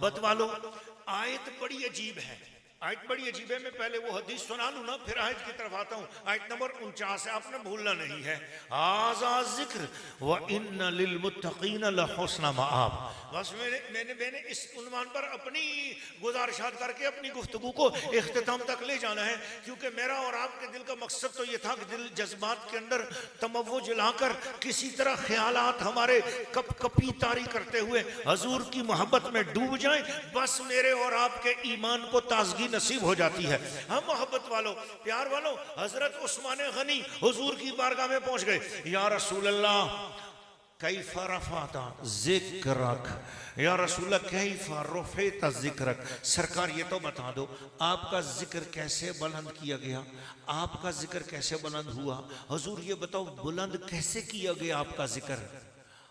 बत वालों, आयत बड़ी अजीब है। आयत बड़ी अजीब है। मैं पहले वो हदीस सुना लूं ना, फिर आयत की तरफ आता हूँ। आयत नंबर 49 है, आपने भूलना नहीं है। आज़ा जिक्र व इन्न लिल मुत्तकीन लहुस्न मआब। बस मैंने इस उन्वान पर अपनी गुजारिशात करके अपनी गुफ्तगू को इख्तिताम तक ले जाना है, क्योंकि मेरा और आपके दिल का मकसद तो ये था कि दिल जज्बात के अंदर तमव्वुज लाकर किसी तरह ख्यालात हमारे कप कपी तारी करते हुए हजूर की मोहब्बत में डूब जाएं। बस मेरे और आपके ईमान को ताजगी नसीब हो जाती है। हम मोहब्बत वालों, प्यार वालों, हजरत उस्मान गनी हुजूर की बारगाह में पहुंच गए। या रसूल अल्लाह कैफा रफाता जिक्रक, या रसूल कैफा रफेता जिक्रक। सरकार ये तो बता दो, आपका जिक्र कैसे बुलंद किया गया, आपका जिक्र कैसे बुलंद हुआ। हुजूर ये बताओ, बुलंद कैसे किया गया आपका जिक्र।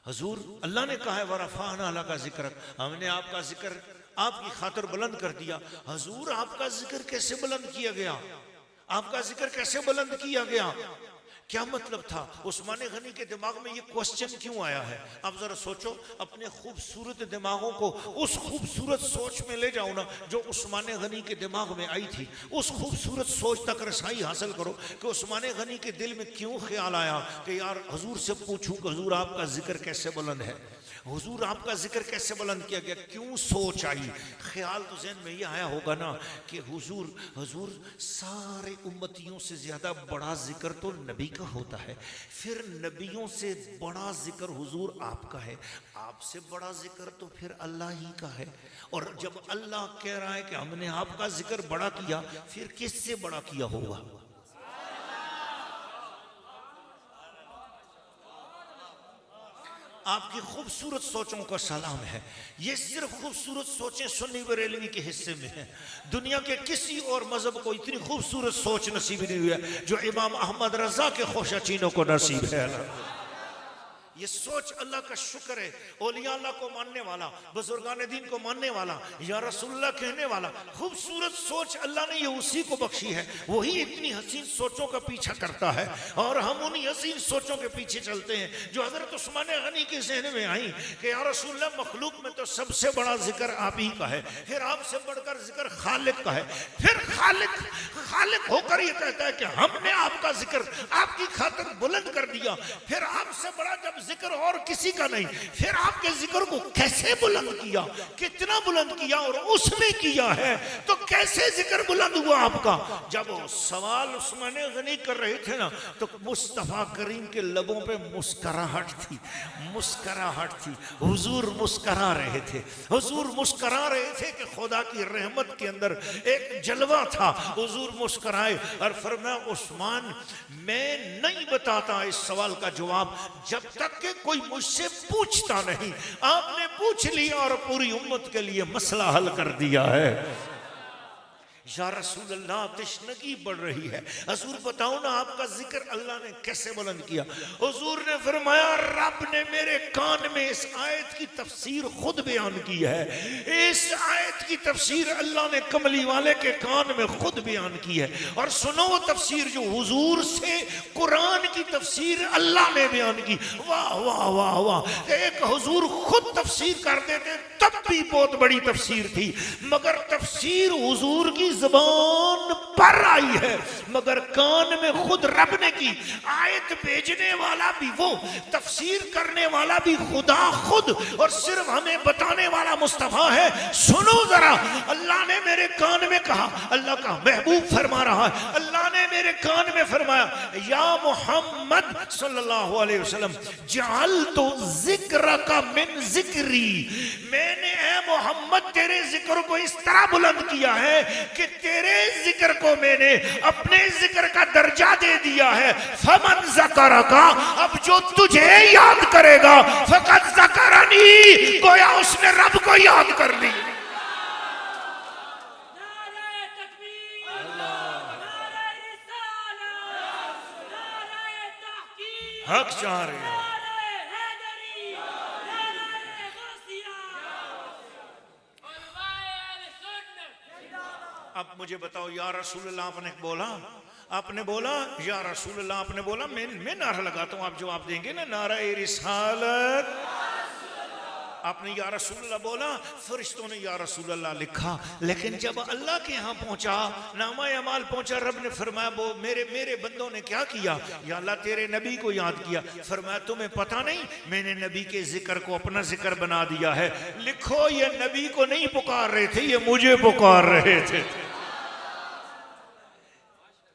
हुजूर, अल्लाह ने कहा है वरफाना लका जिक्रक, हमने आपका जिक्र आपकी खातिर बुलंद कर दिया। हुजूर, आपका जिक्र कैसे बुलंद किया गया, आपका जिक्र कैसे बुलंद किया गया, क्या मतलब था। उस्मान गनी के दिमाग में ये क्वेश्चन क्यों आया है। अब जरा सोचो, अपने खूबसूरत दिमागों को उस खूबसूरत सोच में ले जाओ ना जो उस्मान गनी के दिमाग में आई थी। उस खूबसूरत सोच तक रसाई हासिल करो कि उस्मान गनी के दिल में क्यों ख्याल आया कि यार हुजूर से पूछूं कि हुजूर आपका जिक्र कैसे बुलंद है, हुजूर आपका जिक्र कैसे बुलंद किया गया। क्यों सोच आई, ख्याल तो ज़हन में ये आया होगा ना कि हुजूर सारे उम्मतियों से ज़्यादा बड़ा जिक्र तो नबी का होता है, फिर नबियों से बड़ा जिक्र हुजूर आपका है, आपसे बड़ा जिक्र तो फिर अल्लाह ही का है। और जब अल्लाह कह रहा है कि हमने आपका जिक्र बड़ा किया, फिर किससे बड़ा किया होगा। आपकी खूबसूरत सोचों का सलाम है। ये सिर्फ खूबसूरत सोचें सुन्नी बरेलवी के हिस्से में है। दुनिया के किसी और मजहब को इतनी खूबसूरत सोच नसीब नहीं हुई है जो इमाम अहमद रजा के खोशाचीनों को नसीब है। ये सोच अल्लाह का शुक्र है। औलिया अल्लाह को मानने वाला, बुजुर्गान दीन को मानने वाला, या रसूलुल्लाह कहने वाला, खूबसूरत सोच अल्लाह ने ये उसी को बख्शी है। वही इतनी हसीन सोचों का पीछा करता है और हम उन्हीं हसीन सोचों के पीछे चलते हैं जो हजरत उस्मान गनी के ज़हन में आई कि या रसूलुल्लाह, मखलूक में तो सबसे बड़ा जिक्र आप ही का है, फिर आपसे बढ़कर जिक्र खालिक का है। फिर खालिक होकर ये कहता है कि हमने आपका जिक्र आपकी खातिर बुलंद कर दिया। फिर आपसे बड़ा जब जिक्र और किसी का नहीं, फिर आपके जिक्र को कैसे बुलंद किया, कितना बुलंद किया, और उसने किया है तो कैसे जिक्र बुलंद हुआ आपका। जब सवाल उस्मान गनी कर रहे थे ना, तो मुस्तफा करीम के लबों पे मुस्कुराहट थी, मुस्कुराहट थी। हुजूर मुस्कुरा रहे थे, हुजूर मुस्कुरा रहे थे कि खुदा की रहमत के अंदर एक जलवा था। हुजूर मुस्कुराए और फरमाया, उस्मान, मैं नहीं बताता इस सवाल का जवाब जब तक कि कोई मुझसे पूछता नहीं। आपने पूछ लिया और पूरी उम्मत के लिए मसला हल कर दिया है। या रसूल अल्लाह, तशनगी बढ़ रही है। हुजूर बताओ ना, आपका जिक्र अल्लाह ने कैसे बुलंद किया। हुजूर ने फरमाया, रब ने मेरे कान में इस आयत की तफसीर खुद बयान की है। इस आयत की तफसीर अल्लाह ने कमली वाले के कान में खुद बयान की है। और सुनो वो तफसीर जो हुजूर से कुरान की तफसीर अल्लाह ने बयान की। वाह वाह वाह वाह। एक हुजूर खुद तफसीर कर देते तब भी बहुत बड़ी तफसीर थी, मगर तफसीर हुजूर की ज़बान पर आई है, मगर कान में खुद रब ने की। आयत भेजने वाला भी वो, तफसीर करने वाला भी खुदा खुद, और सिर्फ हमें बताने वाला मुस्तफा है। सुनो जरा, अल्लाह ने मेरे कान में कहा, अल्लाह का महबूब फरमा रहा है, अल्लाह ने मेरे कान में फरमाया, या मोहम्मद सल्लल्लाहु अलैहि वसल्लम, जअलतु ज़िक्रका मिन ज़िक्री, मैंने ए मोहम्मद तेरे जिक्र को इस तरह बुलंद किया है कि तेरे जिक्र को मैंने अपने जिक्र का दर्जा दे दिया है। फमन ज़करका, अब जो तुझे याद करेगा, फकत ज़करनी, गोया उसने रब को याद कर ली। हक चाह रहे हैं। अब मुझे बताओ, या रसूलुल्लाह आपने बोला या रसूलुल्लाह, आपने बोला, मैं नारा लगाता हूं, आप जवाब देंगे ना, नारा ए रिसालत। आपने या रसूल अल्लाह बोला, फरिश्तों ने या रसूल अल्लाह लिखा। लेकिन जब अल्लाह के यहाँ पहुंचा, नामा अमाल पहुंचा, रब ने फरमाया वो मेरे बंदों ने क्या किया? या अल्लाह तेरे नबी को याद किया। फरमाया तुम्हें पता नहीं, मैंने नबी के जिक्र को अपना जिक्र बना दिया है। लिखो ये नबी को नहीं पुकार रहे थे, ये मुझे पुकार रहे थे।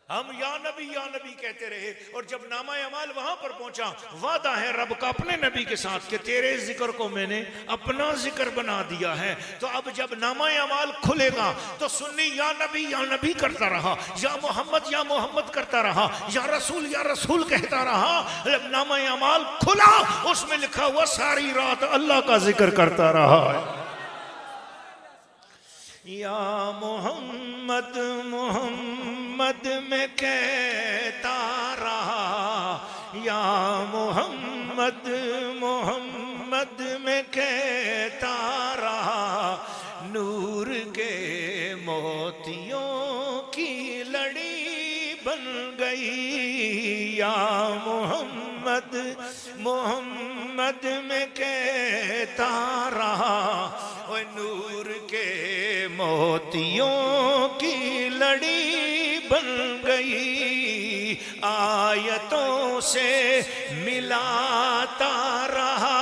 हम या नबी कहते रहे। और जब नामा अमाल वहां पर पहुंचा, वादा है रब का अपने नबी के साथ कि तेरे जिक्र को मैंने अपना जिक्र बना दिया है। तो अब जब नामा अमाल खुलेगा तो सुन्नी या नबी करता रहा, या मोहम्मद करता रहा, या रसूल कहता रहा। जब नामा अमाल खुला, उसमें लिखा हुआ सारी रात अल्लाह का जिक्र करता रहा है। या मोहम्मद में कहता रहा, या मोहम्मद में कहता रहा। नूर के मोतियों की लड़ी बन गई। या मोहम्मद में कहता रहा, ओ नूर के मोतियों की लड़ी बन गई। आयतों से मिलाता रहा,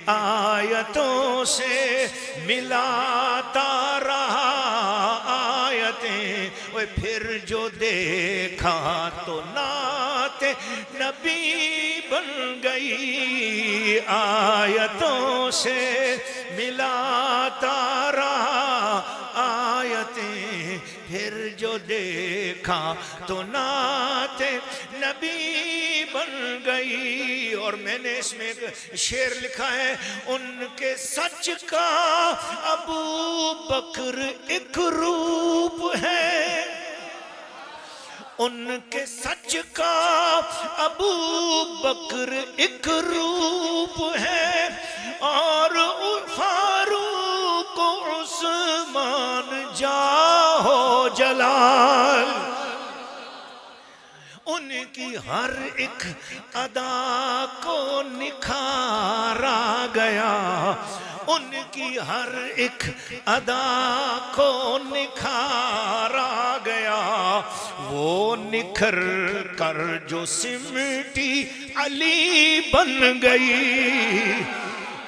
आयतों से मिलाता रहा आयतें। ओए फिर जो देखा तो नाते नबी बन गई। आयतों से मिलाता रहा आयतें, फिर जो देखा तो नाते नबी बन गई। और मैंने इसमें एक शेर लिखा है, उनके सच का अबू बकर एक रूप है। उनके सच का अबू बकर एक रूप है, और फारूक उस्मान जाहो जलाल। उनकी हर एक अदा को निखारा गया, उनकी हर एक अदा को निखारा गया। वो निखर कर जो सिमटी अली बन गई।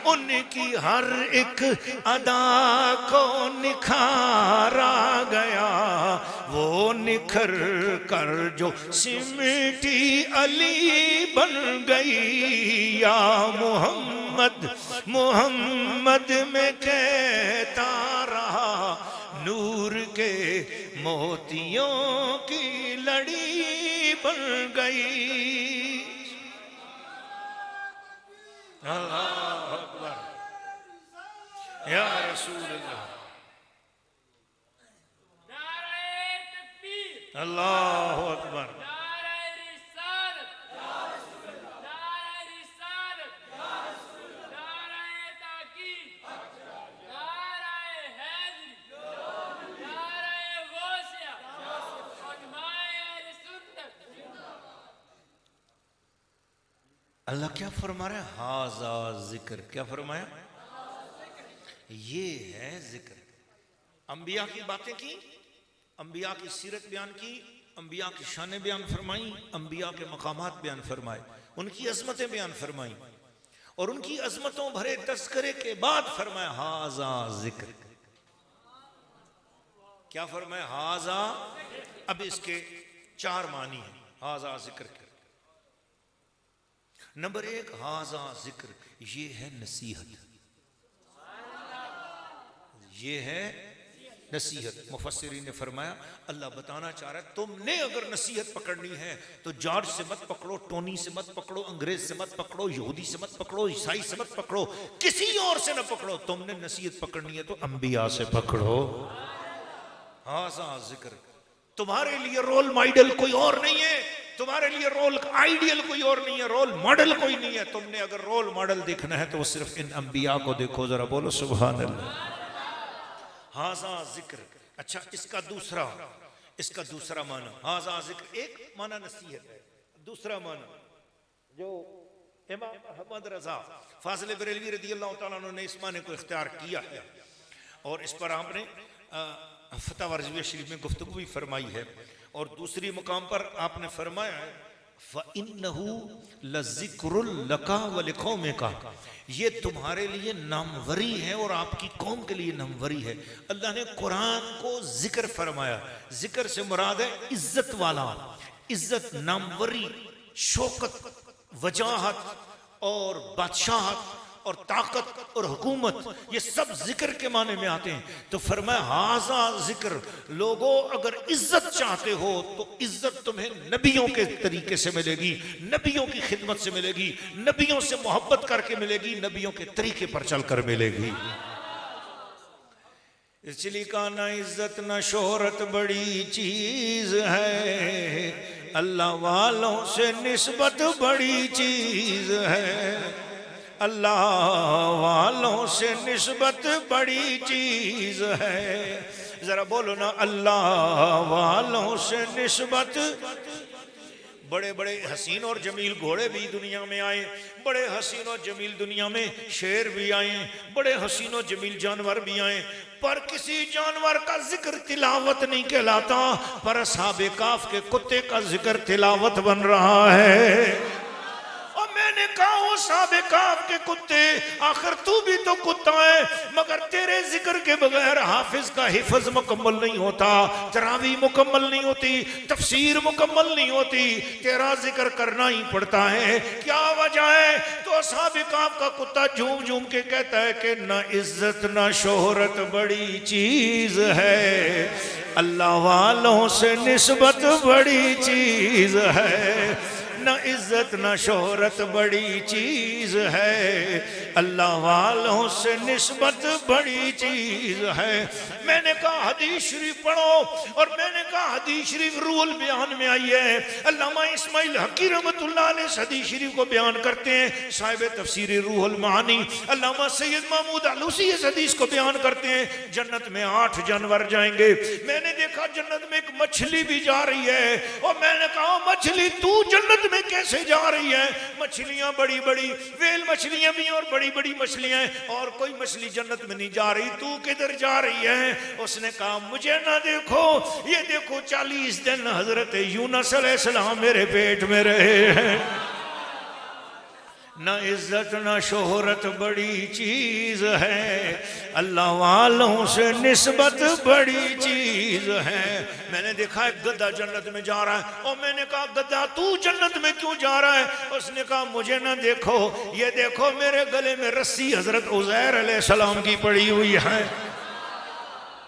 उनकी हर एक अदा को निखारा गया, वो निखर कर जो सिमटी अली बन गई। या मोहम्मद में कहता रहा, नूर के मोतियों की लड़ी बन गई। अल्लाह अकबर या रसूल अल्लाह। अल्लाह अकबर। अल्लाह क्या फरमा रहा है? हाजा जिक्र। क्या फरमाया? ये है जिक्र। अंबिया की बातें की, अंबिया की सीरत बयान की, अंबिया की शान बयान फरमाई, अंबिया के मकामात बयान फरमाए, उनकी अजमतें बयान फरमाई। और उनकी अजमतों भरे तस्करे के बाद फरमाया हाजा जिक्र। क्या फरमाया? हाजा। अब इसके चार मानी हैं हाजा जिक्र के। नंबर एक, हाजा जिक्र, ये है नसीहत, ये है नसीहत। मुफस्सिरीन ने फरमाया अल्लाह बताना चाह रहा है तुमने अगर नसीहत पकड़नी है तो जॉर्ज से मत पकड़ो, टोनी से मत पकड़ो, अंग्रेज से मत पकड़ो, यहूदी से मत पकड़ो, ईसाई से मत पकड़ो, किसी और से न पकड़ो। तुमने नसीहत पकड़नी है तो अंबिया से पकड़ो। हाजा जिक्र। तुम्हारे लिए रोल मॉडल कोई और नहीं है, तुम्हारे लिए रोल आइडियल कोई और नहीं है, रोल मॉडल कोई नहीं है। तुमने अगर रोल मॉडल देखना है तो वो सिर्फ इन अंबिया को देखो। जरा बोलो सुभान अल्लाह। हाजा जिक्र। अच्छा, इसका दूसरा माना हाजा जिक्र। एक माना नसीहत है, दूसरा माना जो इमाम अहमद रजा फाजिल बरेलवी रदियल्लाहु तआला अन्हु ने इस माने को इख्तियार किया है और इस पर आपने फतवा रज़विया शरीफ में गुफ्तगू भी फरमाई है। और दूसरी मुकाम पर आपने फरमाया है फ़इन्नहु लज़िक्रुल लका व लिक़ौमिका, ये तुम्हारे लिए नामवरी है और आपकी कौम के लिए नामवरी है। अल्लाह ने कुरान को जिक्र फरमाया, जिक्र से मुराद है इज्जत वाला, इज्जत, नामवरी, शौकत, वजाहत और बादशाहत और ताकत और हुकूमत, ये सब जिक्र के माने में आते हैं। तो फरमाया हाजा जिक्र, लोगों अगर इज्जत चाहते हो तो इज्जत तुम्हें नबियों के तरीके से मिलेगी, नबियों की खिदमत से मिलेगी, नबियों से मोहब्बत करके मिलेगी, नबियों के तरीके पर चलकर मिलेगी। इसलिए कहा ना इज्जत ना शोहरत बड़ी चीज है, अल्लाह वालों से निस्बत बड़ी चीज है, अल्लाह वालों से निस्बत बड़ी चीज है। जरा बोलो ना अल्लाह वालों से निस्बत। बड़े बड़े हसीन और जमील घोड़े भी दुनिया में आए, बड़े हसीन और जमील दुनिया में शेर भी आए, बड़े हसीन और जमील जानवर भी आए, पर किसी जानवर का जिक्र तिलावत नहीं कहलाता, पर असहाबे काफ के कुत्ते का जिक्र तिलावत बन रहा है। और मैंने कहा वो असहाबे काफ के कुत्ते, आखिर तू भी तो कुत्ता है, मगर तेरे जिक्र के बगैर हाफिज का हिफ्ज मुकम्मल नहीं होता, तरावी मुकम्मल नहीं होती, तफसीर मुकम्मल नहीं होती, तेरा जिक्र करना ही पड़ता है। क्या वजह है? तो असहाबे काफ का कुत्ता झूम झूम के कहता है कि ना इज्जत ना शोहरत बड़ी चीज है, अल्लाह वालों से निस्बत बड़ी चीज है, न इज्जत न शोहरत बड़ी चीज है, अल्लाह वालों से निस्बत बड़ी चीज है। मैंने कहा हदीस शरीफ पढ़ो, और मैंने कहा हदीस शरीफ रूहुल बयान में आई है। अल्लामा इस्माइल हकी रहमतुल्लाह अलैह इस हदीस शरीफ को बयान करते हैं, साहिब तफसीर रूहुल मानी। अल्लामा सैयद महमूद आलूसी इस हदीस को बयान करते हैं, जन्नत में 8 जानवर जाएंगे। मैंने देखा जन्नत में एक मछली भी जा रही है, और मैंने कहा मछली तू जन्नत में कैसे जा रही है? मछलियां बड़ी बड़ी वेल मछलियां भी और बड़ी बड़ी मछलियां, और कोई मछली जन्नत में नहीं जा रही, तू किधर जा रही है? उसने कहा मुझे ना देखो, ये देखो 40 दिन हजरत यूनुस अलैहिस्सलाम मेरे पेट में रहे हैं। न इज्जत न शोहरत बड़ी चीज है, अल्लाह वालों से निस्बत बड़ी चीज है। मैंने देखा एक गधा जन्नत में जा रहा है, और मैंने कहा गधा तू जन्नत में क्यों जा रहा है? उसने कहा मुझे ना देखो, ये देखो मेरे गले में रस्सी हजरत उज़ैर अलैहिस्सलाम की पड़ी हुई है,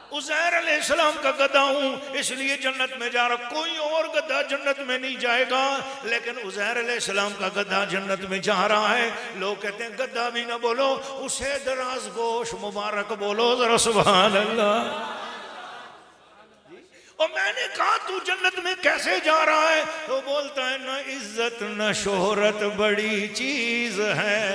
उज़ैर अलैहिस्सलाम का गधा हूँ इसलिए जन्नत में जा रहा। कोई और गधा जन्नत में नहीं जाएगा, लेकिन उज़ैर अलैहिस्सलाम का गधा जन्नत में जा रहा है। लोग कहते हैं गधा भी ना बोलो, उसे दराज गोश मुबारक बोलो जरा सुभान अल्लाह। और मैंने कहा तू जन्नत में कैसे जा रहा है? तो बोलता है न इज्जत न शोहरत बड़ी चीज है,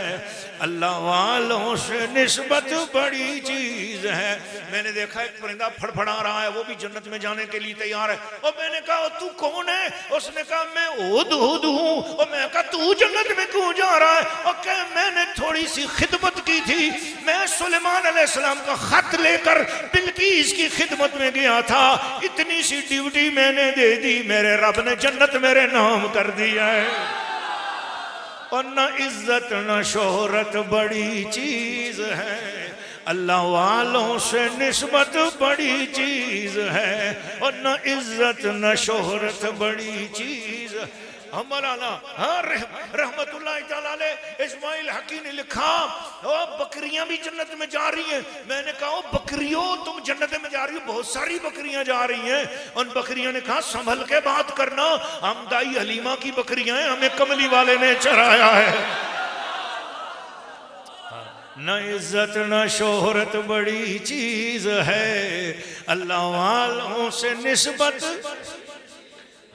अल्लाह वालों से निस्बत बड़ी चीज है। मैंने देखा एक परिंदा फड़फड़ा रहा है, वो भी जन्नत में जाने के लिए तैयार है। और मैंने कहा तू कौन है? उसने कहा मैं हुदहुद हूँ। और मैं कहा तू जन्नत में क्यों जा रहा है? और कहा मैंने थोड़ी सी खिदमत की थी, मैं सुलेमान अलैहिस्सलाम का खत लेकर बिल्कीस की खिदमत में गया था, इतनी सी ड्यूटी मैंने दे दी, मेरे रब ने जन्नत मेरे नाम कर दिया है। और न इज्जत न शोहरत बड़ी चीज है, अल्लाह वालों से निस्बत बड़ी चीज है, और न इज्जत न शोहरत बड़ी चीज। हमारा रहमतुल्लाह तआला अलैह इस्माइल हकी ने लिखा बकरियां भी जन्नत में जा रही हैं। मैंने कहा बकरियों तुम जन्नत में जा रही हो, बहुत सारी बकरियां जा रही हैं। उन बकरियों ने कहा संभल के बात करना, हम दाई हलीमा की बकरियां हैं, हमें कमली वाले ने चराया है। न इज्जत न शोहरत बड़ी चीज है, अल्लाह वालों से निस्बत।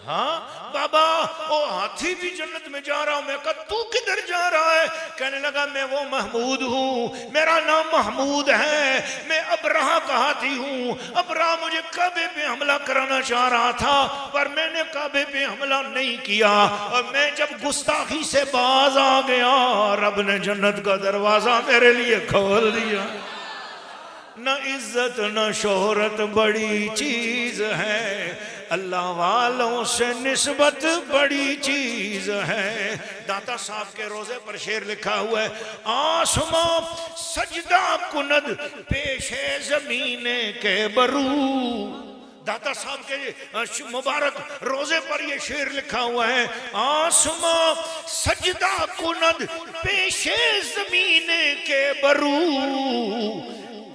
हाँ बाबा ओ हाथी भी जन्नत में जा रहा हूं। मैं कहा तू किधर जा रहा है? कहने लगा मैं वो महमूद हूं, मेरा नाम महमूद है, मैं अबराह का हाथी हूं। अबराह मुझे काबे पे हमला कराना चाह रहा था पर मैंने काबे पे हमला नहीं किया, और मैं जब गुस्ताखी से बाज आ गया रब ने जन्नत का दरवाजा मेरे लिए खोल दिया। न इज्जत न शोहरत बड़ी चीज है, अल्लाह वालों से निस्बत बड़ी चीज है। दाता साहब के रोजे पर शेर लिखा हुआ है, आसमां सजदा कुनद पेशे जमीने के बरू। दाता साहब के मुबारक रोजे पर ये शेर लिखा हुआ है, आसमां सजदा कुनद पेशे जमीने के बरू।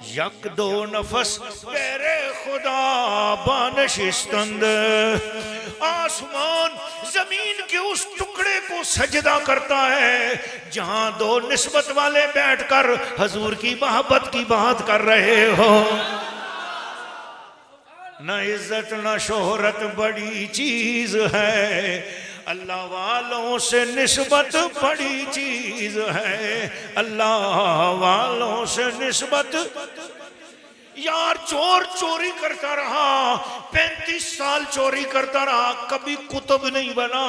यक दो नफस बेरे खुदा बानशिस्तंद। आसमान जमीन के उस टुकड़े को सजदा करता है जहां दो निस्बत वाले बैठकर हजूर की मोहब्बत की बात कर रहे हो। न इज्जत न शोहरत बड़ी चीज है, अल्लाह वालों से निस्बत बड़ी चीज है, अल्लाह वालों से निस्बत। यार चोर चोरी करता रहा, 35 साल चोरी करता रहा, कभी कुतुब नहीं बना।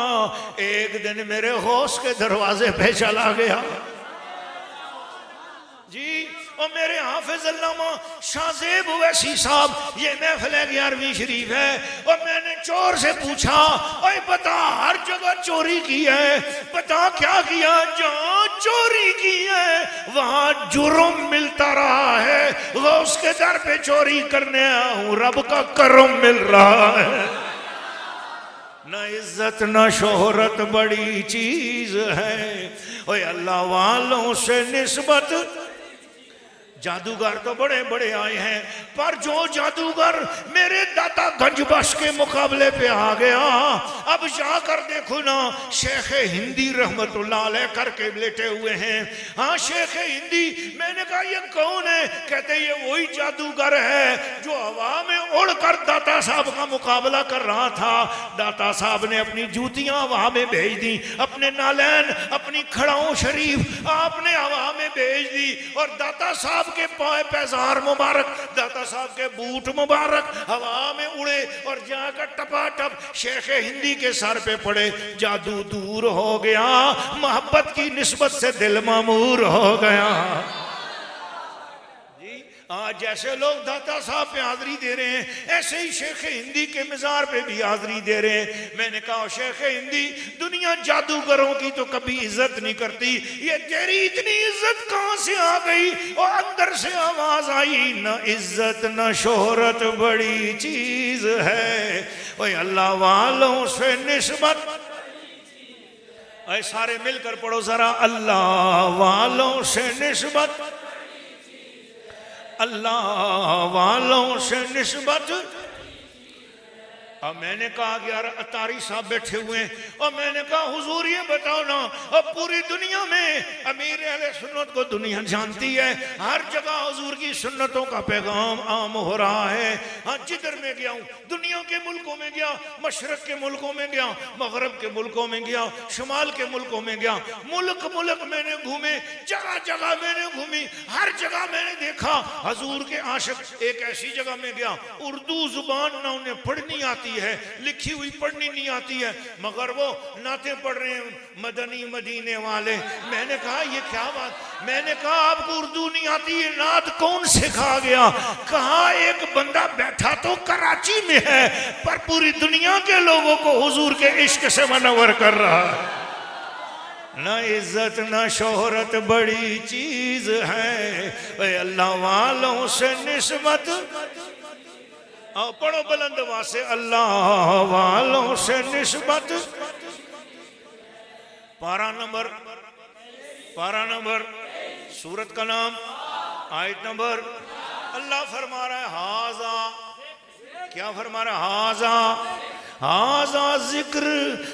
एक दिन मेरे होश के दरवाजे पे चला गया जी। और मेरे हाफिज अल्लामा शाहजेब वैसी साहब, ये महफिल 11वीं शरीफ है, और मैंने चोर से पूछा ओए बता हर जगह चोरी की है, बता क्या किया? जहां चोरी की है वहां जुर्म मिलता रहा है, वो उसके दर पे चोरी करने आया हूं, रब का करम मिल रहा है। न इज्जत न शोहरत बड़ी चीज है, ओए अल्लाह वालों से निस्बत। जादूगर तो बड़े बड़े आए हैं, पर जो जादूगर मेरे दाता गंजबख्श के मुकाबले पे आ गया, अब जाकर देखो ना शेख हिंदी रहमतुल्लाह अलैह करके लेटे हुए हैं। हाँ शेख हिंदी। मैंने कहा ये कौन है? कहते ये वही जादूगर है जो हवा में उड़कर दाता साहब का मुकाबला कर रहा था। दाता साहब ने अपनी जूतियां हवा में भेज दी, अपने नालैन अपनी खड़ाओं शरीफ आपने हवा में भेज दी, और दाता साहब के पाए पैजार मुबारक, दाता साहब के बूट मुबारक हवा में उड़े और जाकर टपाटप शेख हिंदी के सर पे पड़े। जादू दूर हो गया, मोहब्बत की निस्बत से दिल मामूर हो गया। आज जैसे लोग दाता साहब पे हाजिरी दे रहे हैं, ऐसे ही शेख हिंदी के मजार पे भी हाजिरी दे रहे हैं। मैंने कहा शेख हिंदी, दुनिया जादूगरों की तो कभी इज्जत नहीं करती, ये तेरी इतनी इज्जत कहां से आ गई? और अंदर से आवाज आई, न इज्जत न शोहरत बड़ी चीज है, ओए अल्लाह वालों से निस्बत। ऐ सारे मिलकर पढ़ो जरा, अल्लाह वालों से निस्बत, अल्लाह वालों से निस्बत। अब मैंने कहा कि यार अतारी साहब बैठे हुए हैं, और मैंने कहा हुजूर ये बताओ ना, अब पूरी दुनिया में अमीर अहले सुन्नत को दुनिया जानती है, हर जगह हुजूर की सुन्नतों का पैगाम आम हो रहा है। हाँ जिधर मैं गया हूँ, दुनिया के मुल्कों में गया, मशरक के मुल्कों में गया, मगरब के मुल्कों में गया, शुमाल के मुल्कों में गया, मुल्क मुल्क मैंने घूमे, जगह जगह मैंने घूमी, हर जगह मैंने देखा हजूर के आशिक। एक ऐसी जगह में गया, उर्दू जुबान ना उन्हें पढ़नी आती है, लिखी हुई पढ़नी नहीं आती है, मगर वो नाते पढ़ रहे हैं मदनी मदीने वाले। मैंने कहा ये क्या बात? मैंने कहा आपको उर्दू नहीं आती, ये नात कौन सिखा गया? कहा एक बंदा बैठा तो कराची में है, पर पूरी दुनिया के लोगों को हुजूर के इश्क से मनवर कर रहा है। न इज्जत न शोहरत बड़ी चीज है, अल्लाह वालों से निस्बत। और पढ़ो बुलंद आवाज से, अल्लाह वालों से निस्बत। पारा नंबर सूरत का नाम, आयत नंबर। अल्लाह फरमा रहा है हाजा, क्या फरमा रहा है? हाजा हाजा जिक्र,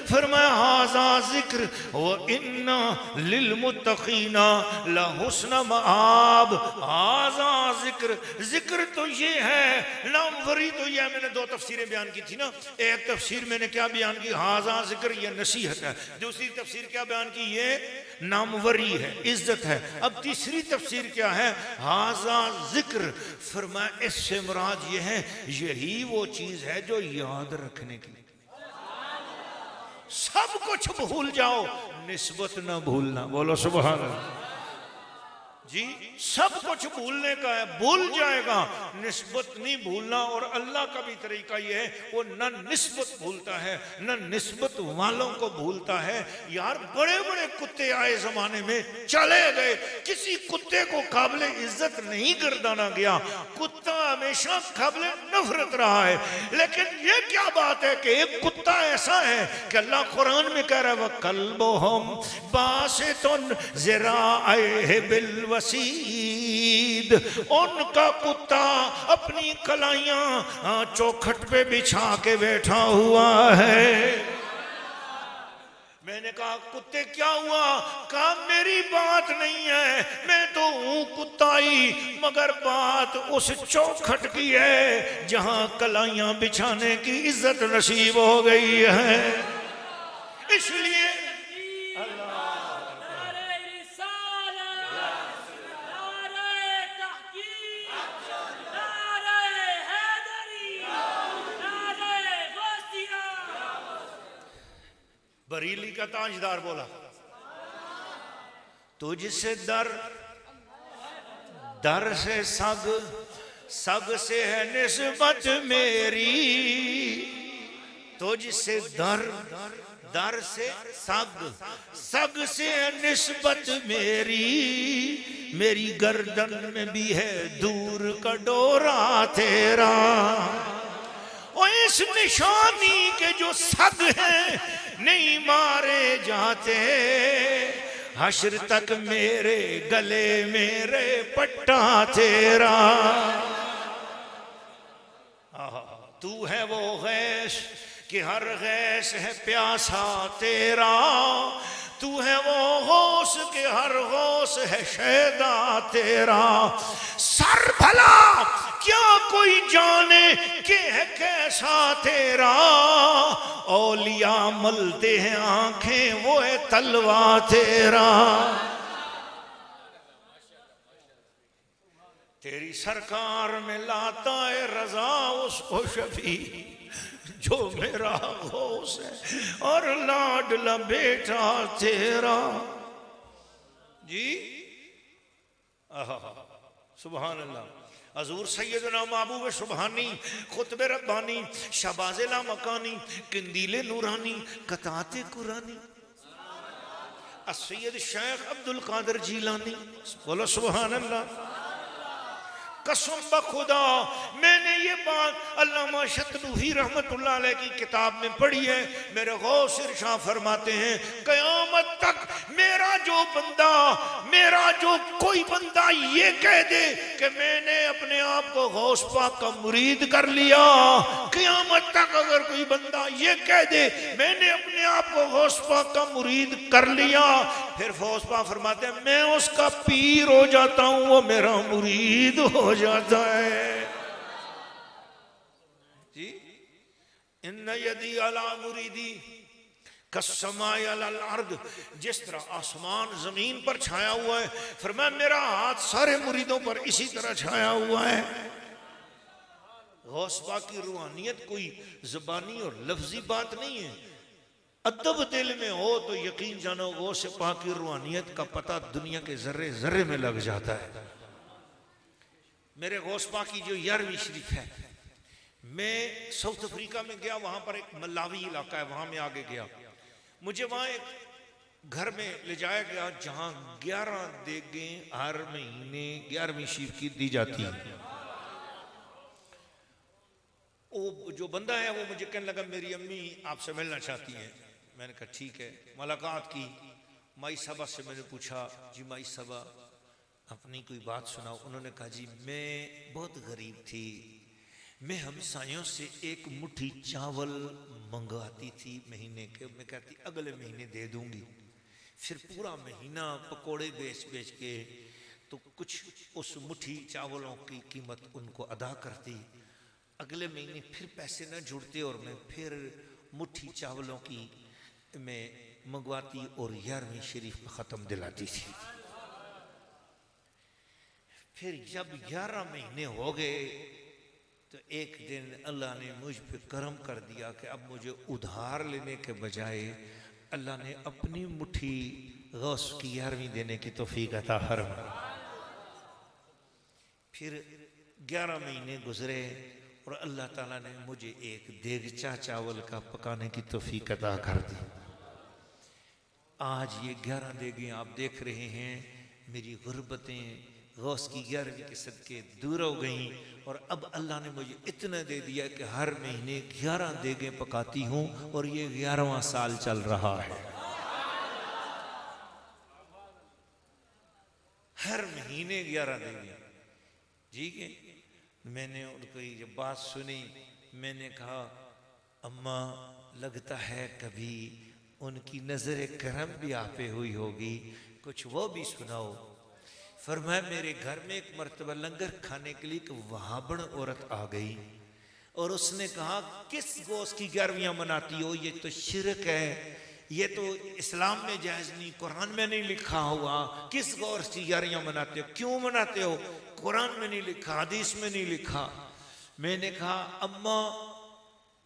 फरमाया हाजा जिक्र व इन्ना लिल मुत्तकीना लहुस्न मआब। हाजा जिक्र, जिक्र तो ये है, नामवरी तो ये है। मैंने दो तफसीरें बयान की थी ना। एक तफसीर मैंने क्या बयान की, हाजा जिक्र, ये नसीहत है। दूसरी तफसीर क्या बयान की, ये नामवरी है, इज्जत है। अब तीसरी तफसीर क्या है, हाजा जिक्र, फरमाया इससे मुराद ये है, यही वो चीज है जो याद रखने की। सब कुछ भूल जाओ, निस्बत ना भूलना। बोलो सुभान अल्लाह जी। सब कुछ भूलने का है, भूल जाएगा, निस्बत नहीं भूलना। और अल्लाह का भी तरीका यह है, वो न निस्बत भूलता है, न निस्बत वालों को भूलता है। यार बड़े बड़े कुत्ते आए जमाने में, चले गए, किसी कुत्ते को काबिल इज्जत नहीं गर्दाना गया। कुत्ता हमेशा काबिल नफरत रहा है। लेकिन ये क्या बात है कि एक कुत्ता ऐसा है कि अल्लाह कुरान में कह रहा है, वह कल्बुहुम बासितुन ज़िराअैहि बिल वसीद, उनका कुत्ता अपनी कलाइयां चौखट पे बिछा के बैठा हुआ है। मैंने कहा कुत्ते क्या हुआ? कहा मेरी बात नहीं है, मैं तो हूं कुत्ता ही, मगर बात उस चौखट की है जहां कलाइयां बिछाने की इज्जत नसीब हो गई है। इसलिए बरीली का ताजदार बोला, तुझसे दर, दर से सग, सग से है निस्बत मेरी। तुझसे दर, दर से सग, सग से है निस्बत मेरी। मेरी गर्दन में भी है दूर का डोरा तेरा। और इस निशानी के जो सग हैं नहीं मारे जाते, हश्र तक मेरे गले मेरे पट्टा तेरा। तू है वो गैस कि हर गैस है प्यासा तेरा। तू है वो होश के हर होश है शैदा तेरा। सर भला क्या कोई जाने कि है कैसा तेरा। औलिया मलते हैं आंखें, वो है तलवा तेरा। तेरी सरकार में लाता है रजा उसको शफी, जो मेरा गौस है और लाडला बेटा तेरा। जी सुभान अल्लाह। हजूर सैयदना महबूब सुबहानी, खुतबे रब्बानी, शबाज़िला मकानी, किंदीले नूरानी, कताते कुरानी, सैयद शेख अब्दुल कादिर जीलानी। बोलो सुभान अल्लाह। कसम बखुदा मैंने ये बात अल्लामा शतनूही रहमतुल्लाह अलैह की किताब में पढ़ी है। मेरे गौस इरशाद फरमाते हैं, क़यामत तक मेरा जो बंदा, मेरा जो कोई बंदा ये कह दे कि मैंने अपने आप को गौस पाक का मुरीद कर लिया, क़यामत तक अगर कोई बंदा ये कह दे मैंने अपने आप को गौस पाक का मुरीद कर लिया, फिर गौस पाक फरमाते हैं मैं उसका पीर हो जाता हूँ, वो मेरा मुरीद हो जाता है। जी इन्ना यदी अला मुरीदी कस्समाय अलल अर्द, जिस तरह आसमान जमीन पर छाया हुआ है, फरमाया मेरा हाथ सारे मुरीदों पर इसी तरह छाया हुआ है। गौस पाक की रूहानियत कोई ज़बानी और लफ्जी बात नहीं है। अदब दिल में हो तो यकीन जानो गौस पाक की रूहानियत का पता दुनिया के जर्रे जर्रे में लग जाता है। मेरे गौस पाक की जो 11वीं शरीफ है, मैं साउथ अफ्रीका में गया, वहां पर एक मलावी इलाका है, वहां में आगे गया। मुझे वहां एक घर में ले जाया गया जहां 11 देगें हर महीने 11वीं शरीफ की दी जाती है। वो जो बंदा है वो मुझे कहने लगा मेरी अम्मी आपसे मिलना चाहती हैं। मैंने कहा ठीक है, मुलाकात की। माई साहबा से मैंने पूछा, जी माई साहबा अपनी कोई बात सुनाओ। उन्होंने कहा जी मैं बहुत गरीब थी, मैं हमसायों से एक मुट्ठी चावल मंगवाती थी महीने के, मैं कहती अगले महीने दे दूंगी। फिर पूरा महीना पकोड़े बेच बेच के तो कुछ उस मुट्ठी चावलों की कीमत उनको अदा करती। अगले महीने फिर पैसे न जुड़ते और मैं फिर मुट्ठी चावलों की मैं मंगवाती और 11वीं शरीफ में ख़त्म दिलाती थी। फिर जब 11 महीने हो गए तो एक दिन अल्लाह ने मुझ पे करम कर दिया कि अब मुझे उधार लेने के बजाय अल्लाह ने अपनी मुट्ठी गौस की 11वीं देने की तौफीक अता फरमा। फिर 11 महीने गुजरे और अल्लाह ताला ने मुझे एक देगचा चावल का पकाने की तौफीक अता कर दी। आज ये 11 देगें आप देख रहे हैं। मेरी गुर्बतें गौस की 11वीं के सदके दूर हो गई और अब अल्लाह ने मुझे इतना दे दिया कि हर महीने 11 देगें पकाती हूँ और ये 11वां साल चल रहा है। हर महीने 11 देगें। ठीक है, मैंने उनको जब बात सुनी मैंने कहा अम्मा लगता है कभी उनकी नजर करम भी आप पे हुई होगी, कुछ वो भी सुनाओ। फरमाया मेरे घर में एक मर्तबा लंगर खाने के लिए एक वहाबण औरत आ गई और उसने कहा किस गोश्त की 11वीं मनाती हो, ये तो शिरक है, ये तो इस्लाम में जायज नहीं, कुरान में नहीं लिखा हुआ, किस गोश्त की 11वीं मनाते हो, क्यों मनाते हो, कुरान में नहीं लिखा, हदीस में नहीं लिखा। मैंने कहा अम्मा,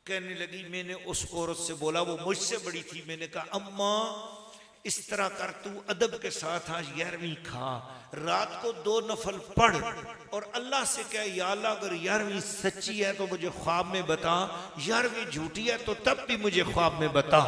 कहने लगी, मैंने उस औरत से बोला, वो मुझसे बड़ी थी, मैंने कहा अम्मा इस तरह कर, तू अदब के साथ आज 11वीं खा, रात को 2 नफल पढ़ और अल्लाह से कह या अल्लाह अगर 11वीं सच्ची है तो मुझे ख्वाब में बता, 11वीं झूठी है तो तब भी मुझे ख्वाब में बता।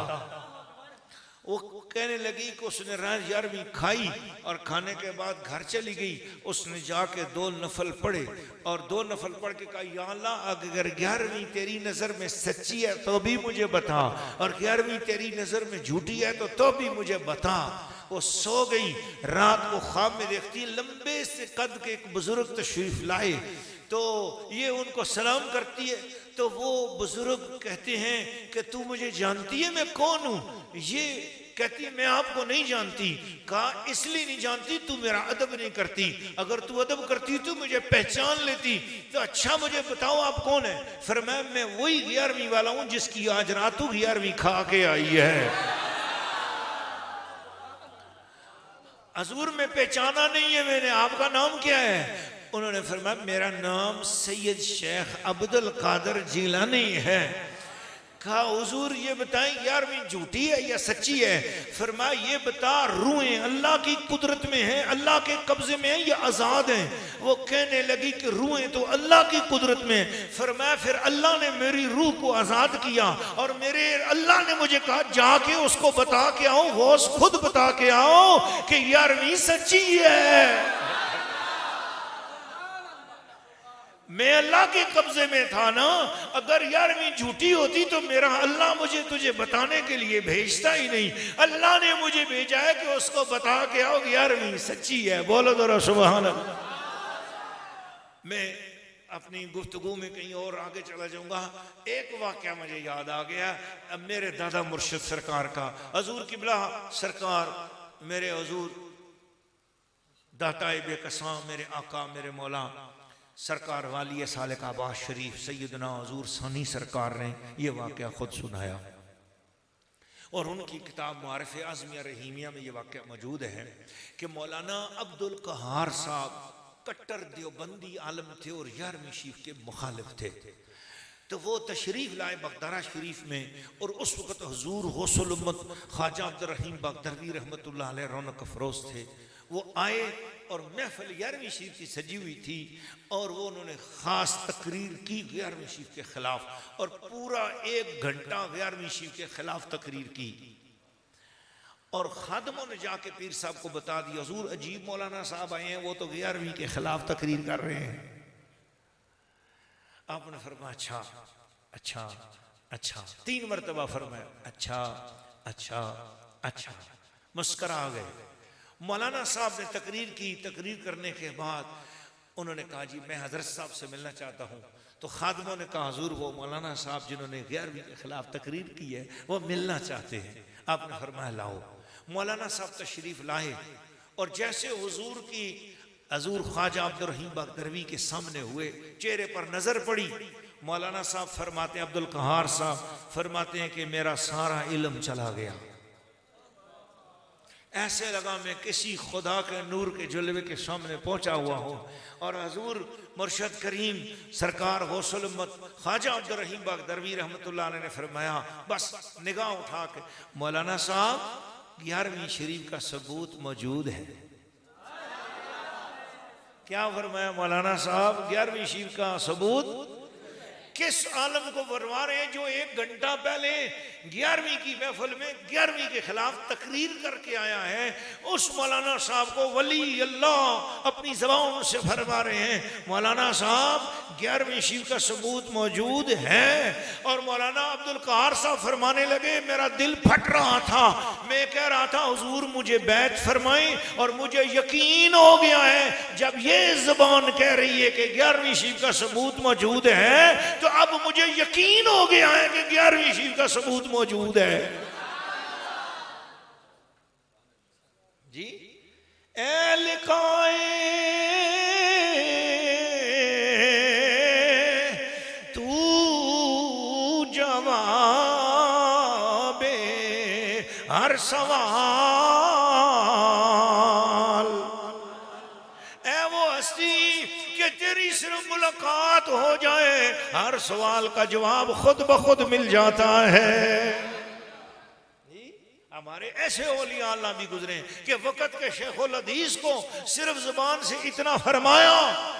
वो कहने लगी कि उसने 11वीं खाई और खाने के बाद घर चली गई। उसने जाके 2 नफल पढ़े और 2 नफल पढ़ के कहा या अल्लाह अगर 11वीं तेरी नजर में सच्ची है तो भी मुझे बता और 11वीं तेरी नजर में झूठी है तो भी मुझे बता। वो सो गई। रात को ख्वाब में देखती है लंबे से कद के एक बुजुर्ग तशरीफ लाए तो ये उनको सलाम करती है तो वो बुजुर्ग कहते हैं कि तू मुझे जानती है मैं कौन हूं? ये कहती है मैं आपको नहीं जानती। कहा इसलिए नहीं जानती तू मेरा अदब नहीं करती, अगर तू अदब करती तो मुझे पहचान लेती। तो अच्छा मुझे बताओ आप कौन है? फरमाया मैं वही 11वीं वाला हूं जिसकी आज रात 11वीं खा के आई है। हजूर में पहचाना नहीं है मैंने, आपका नाम क्या है? उन्होंने फरमाया मेरा नाम सैयद शेख अब्दुल कादर जिलानी है। कहा हुजूर ये बताएं 11वीं झूठी है या सच्ची है? फरमाया ये बता रूहें अल्लाह की कुदरत में है, अल्लाह के कब्जे में है या आजाद हैं? वो कहने लगी कि रूहें तो अल्लाह की कुदरत में। फरमाया फिर अल्लाह ने मेरी रूह को आजाद किया और मेरे अल्लाह ने मुझे कहा जाके उसको बता के आओ, वो खुद बता के आओ कि 11वीं सच्ची है। मैं अल्लाह के कब्जे में था ना, अगर 11वीं झूठी होती तो मेरा अल्लाह मुझे तुझे बताने के लिए भेजता ही नहीं। अल्लाह ने मुझे भेजा है कि उसको बता के आओ 11वीं सच्ची है। बोलो जरा सुभान अल्लाह। मैं अपनी गुफ्तगू में कहीं और आगे चला जाऊंगा। एक वाकया मुझे याद आ गया, अब मेरे दादा मुर्शिद सरकार का, हजूर किबला सरकार, मेरे हजूर दाता बेकसा, मेरे आका मेरे मौला सरकार वाली सालिक आबाद शरीफ सैयदना हजूर सानी सरकार ने यह वाक़या खुद सुनाया और उनकी किताब मारिफ़ आज़मिया रहीमिया में यह वाक़या मौजूद है कि मौलाना अब्दुल कहार साहब कट्टर देवबंदी आलम थे और 11वीं शरीफ के मुखालिफ थे। तो वो तशरीफ़ लाए बगदारा शरीफ में और उस वक़्त हजूर गौसुल उम्मत ख्वाजा अब्दुल रहीम बगदादी रहमतुल्लाह अलैह रौनक अफरोज़ थे। वो आए और महफिल 11वीं शरीफ की सजी हुई थी और वो उन्होंने ख़ास तकरीर की 11वीं शरीफ के ख़िलाफ़ और पूरा 1 घंटा 11वीं शरीफ के ख़िलाफ़ तकरीर की और खादमों ने जाके पीर साहब को बता दिया हजूर अजीब मौलाना साहब आए हैं, वो तो 11वीं के ख़िलाफ़ तकरीर कर रहे हैं। आपने फरमाया अच्छा अच्छा अच्छा, 3 मरतबा फरमाया अच्छा अच्छा अच्छा, मुस्करा आ गए। मौलाना साहब ने तकरीर की। तकरीर करने के बाद उन्होंने कहा जी मैं हजरत साहब से मिलना चाहता हूँ। तो खादमों ने कहा हुजूर वो मौलाना साहब जिन्होंने 11वीं के खिलाफ तकरीर की है वो मिलना चाहते हैं। आपने फरमाया लाओ। मौलाना साहब तशरीफ लाए और जैसे हुजूर की हजूर ख्वाजा अब्दुल रहीम बागदरवी के सामने हुए, चेहरे पर नजर पड़ी। मौलाना साहब फरमाते हैं, अब्दुल कहार साहब फरमाते हैं कि मेरा सारा इल्म चला गया। ऐसे लगा मैं किसी खुदा के नूर के जलवे के सामने पहुंचा हुआ हूँ। और हजूर मुर्शद करीम सरकार गौसुल उम्मत ख्वाजा अब्दुल रहीम बागदरवी रहमतुल्लाह अलैह ने फरमाया, बस निगाह उठा के मौलाना साहब 11वीं शरीफ का सबूत मौजूद है। क्या फरमाया मौलाना साहब? 11वीं शरीफ का सबूत। किस आलम को फरमा रहे हैं जो 1 घंटा पहले 11वीं की महफिल में 11वीं के खिलाफ तकरीर करके आया है, उस मौलाना साहब को वली अल्लाह अपनी ज़बान से फरमा रहे हैं, मौलाना साहब 11वीं शरीफ का सबूत मौजूद है। और मौलाना अब्दुल कहार साहब फरमाने लगे, मेरा दिल फट रहा था, मैं कह रहा था हुजूर मुझे बैत फरमाएं, और मुझे यकीन हो गया है जब ये ज़बान कह रही है कि 11वीं शरीफ का सबूत मौजूद है, तो अब मुझे यकीन हो गया है कि 11वीं शरीफ का सबूत मौजूद है। जी ए लिखाए तू जवाबे हर सवाल, ए वो हस्ती कि तेरी सिर्फ मुलाकात हो जाए हर सवाल का जवाब खुद ब खुद मिल जाता है। हमारे ऐसे औलिया अल्लाह भी गुजरे कि वक़्त के शेखुल हदीस को सिर्फ जुबान से इतना फरमाया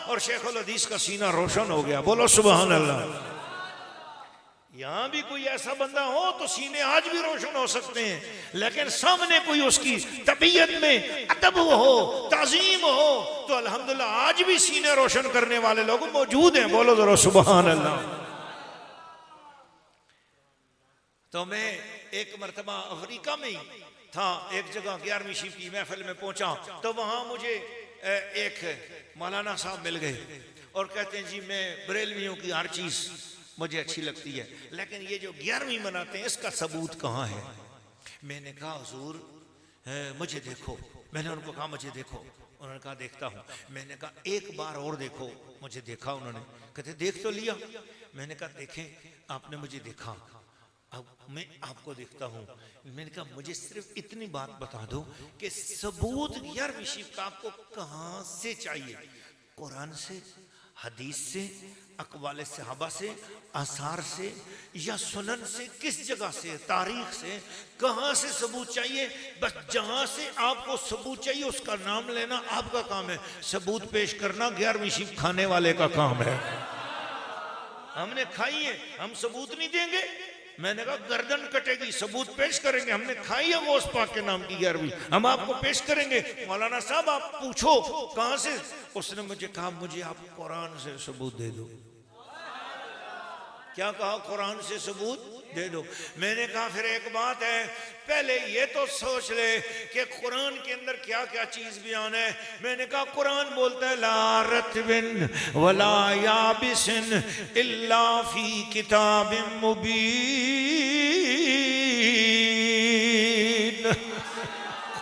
और शेखुल हदीस का सीना रोशन हो गया। बोलो सुभान अल्लाह। यहां भी कोई ऐसा बंदा हो तो सीने आज भी रोशन हो सकते हैं, लेकिन सामने कोई उसकी तबीयत में अदब हो, ताजीम हो, तो अल्हम्दुलिल्लाह आज भी सीने रोशन करने वाले लोग मौजूद हैं। बोलो जरा सुभान अल्लाह। तो मैं एक मरतबा अफ्रीका में ही था, एक जगह 11वीं शरीफ की महफिल में पहुंचा, तो वहां मुझे एक मौलाना साहब मिल गए और कहते हैं जी मैं बरेलवियों की हर चीज मुझे अच्छी लगती है, लेकिन ये जो 11वीं मनाते हैं इसका सबूत कहाँ है? मैंने कहा हुजूर मुझे देखो। मैंने उनको कहा मुझे देखो। उन्होंने कहा देखता हूँ। मैंने कहा एक बार और देखो। मुझे देखा उन्होंने। कहते देख तो लिया। मैंने कहा देखें आपने मुझे देखा, अब मैं आपको देखता हूँ। मैंने कहा मुझे सिर्फ इतनी बात बता दो कि सबूत 11वीं शरीफ का आपको कहाँ से चाहिए? कुरान से, हदीस से, अक़वाले सहाबा से, आसार से, या सुनन से? किस जगह से? तारीख से? कहाँ से सबूत चाहिए? बस जहाँ से आपको सबूत चाहिए उसका नाम लेना आपका काम है, सबूत पेश करना 11वीं शरीफ खाने वाले का काम है। हमने खाई है, हम सबूत नहीं देंगे? मैंने कहा गर्दन कटेगी, सबूत पेश करेंगे। हमने खाई है गौस पाक के नाम की 11वीं, हम आपको पेश करेंगे। मौलाना साहब आप पूछो कहां से? उसने मुझे कहा मुझे आप कुरान से सबूत दे दो। क्या कहा? कुरान से सबूत दे दो। मैंने कहा फिर एक बात है, पहले ये तो सोच ले कि कुरान के अंदर क्या क्या चीज बयान है। मैंने कहा कुरान बोलता है ला रत्बिन वला याबिसिन इल्ला फी किताबिन मुबीन।